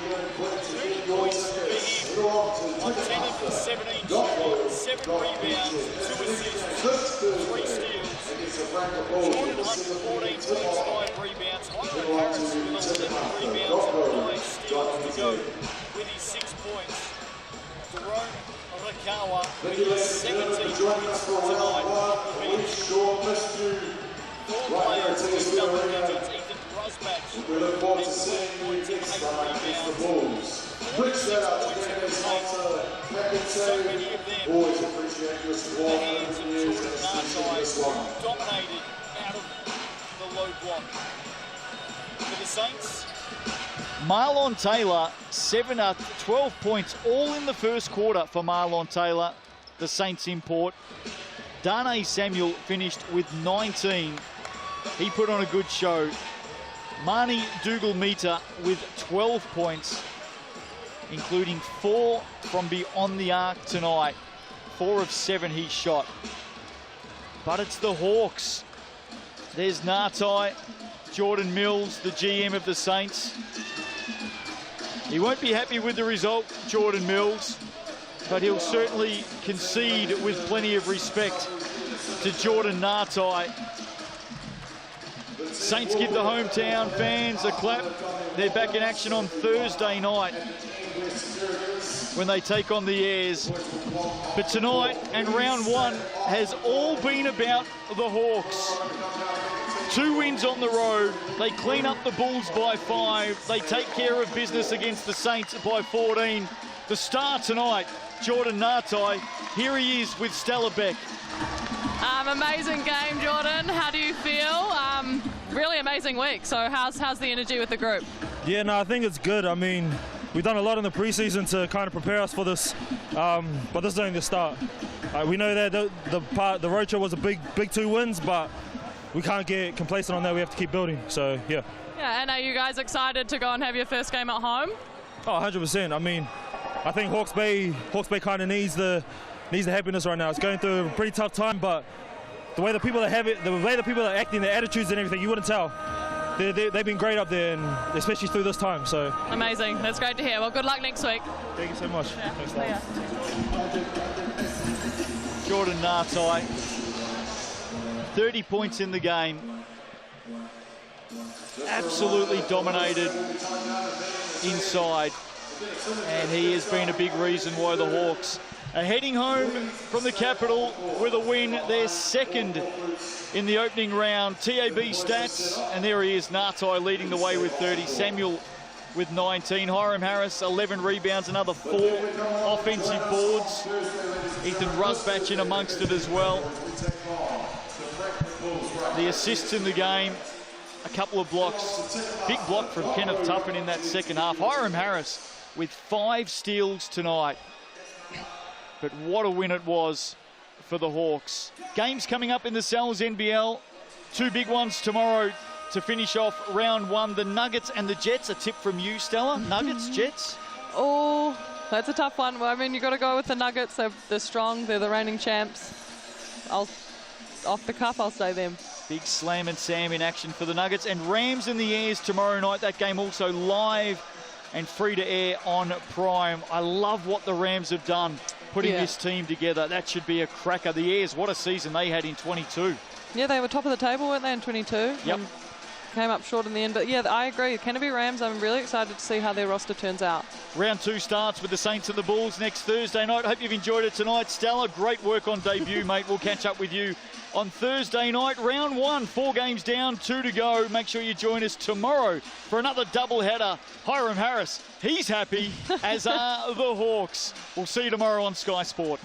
points for him. On 10 of 17 shooting, 7 rebounds, 2 assists, 3 steals. Jordan Hunt, 14 points, 9 rebounds. Hiram Harris with 11 rebounds and 9 steals to go with his 6 points. Jerome Rakawa with 17 points tonight. Four players with double digits. Ethan Rusbach with 4 points and 8 rebounds. 36 points in the paint. So many of them in the hands of Jordan Natai, who dominated out of the low block. For the Saints, Marlon Taylor, 12 points, all in the first quarter for Marlon Taylor, the Saints import. Dane Samuel finished with 19. He put on a good show. Marnie Dougal-Meter with 12 points, including 4 from beyond the arc tonight. 4 of 7 he shot. But it's the Hawks. There's Natai, Jordan Mills, the GM of the Saints. He won't be happy with the result, Jordan Mills, but he'll certainly concede with plenty of respect to Jordan Natai. Saints give the hometown fans a clap. They're back in action on Thursday night when they take on the Airs. But tonight and round 1 has all been about the Hawks. 2 wins on the road. They clean up the Bulls by 5. They take care of business against the Saints by 14. The star tonight, Jordan Natai. Here he is with Stella Beck. Amazing game, Jordan. How do you feel? Really amazing week. So how's the energy with the group? Yeah, no, I think it's good. I mean, we've done a lot in the preseason to kind of prepare us for this, but this is only the start. We know that the road show was a big 2 wins, but we can't get complacent on that. We have to keep building. So yeah. Yeah, and are you guys excited to go and have your first game at home? Oh, 100%. I mean, I think Hawke's Bay kind of needs the happiness right now. It's going through a pretty tough time, but the way the people that have it, the way the people are acting, their attitudes and everything, you wouldn't tell. They've been great up there, and especially through this time. So amazing. That's great to hear. Well, good luck next week. Thank you so much. Yeah. Thanks, Jordan Natai, 30 points in the game. Absolutely dominated inside, and he has been a big reason why the Hawks are heading home from the capital with a win. They're second in the opening round. TAB stats, and there he is, Natai leading the way with 30. Samuel with 19. Hiram Harris, 11 rebounds, another 4 offensive boards. Ethan Rusbach in amongst it as well. The assists in the game, a couple of blocks. Big block from Kenneth Tuppen in that second half. Hiram Harris with 5 steals tonight. But what a win it was for the Hawks. Games coming up in the NZNBL. 2 big ones tomorrow to finish off round 1. The Nuggets and the Jets. A tip from you, Stella. Nuggets, Jets? Oh, that's a tough one. Well, I mean, you've got to go with the Nuggets. They're strong. They're the reigning champs. Off the cuff, I'll say them. Big Slam and Sam in action for the Nuggets. And Rams and the Airs tomorrow night. That game also live and free to air on Prime. I love what the Rams have done, putting this team together. That should be a cracker. The Airs, what a season they had in 22. Yeah, they were top of the table, weren't they, in 22? Yep. Came up short in the end, but yeah, I agree. Canterbury Rams, I'm really excited to see how their roster turns out. Round 2 starts with the Saints and the Bulls next Thursday night. Hope you've enjoyed it tonight. Stella, great work on debut, mate. We'll catch up with you on Thursday night. Round 1, 4 games down, 2 to go. Make sure you join us tomorrow for another doubleheader. Hiram Harris, he's happy, as are the Hawks. We'll see you tomorrow on Sky Sport.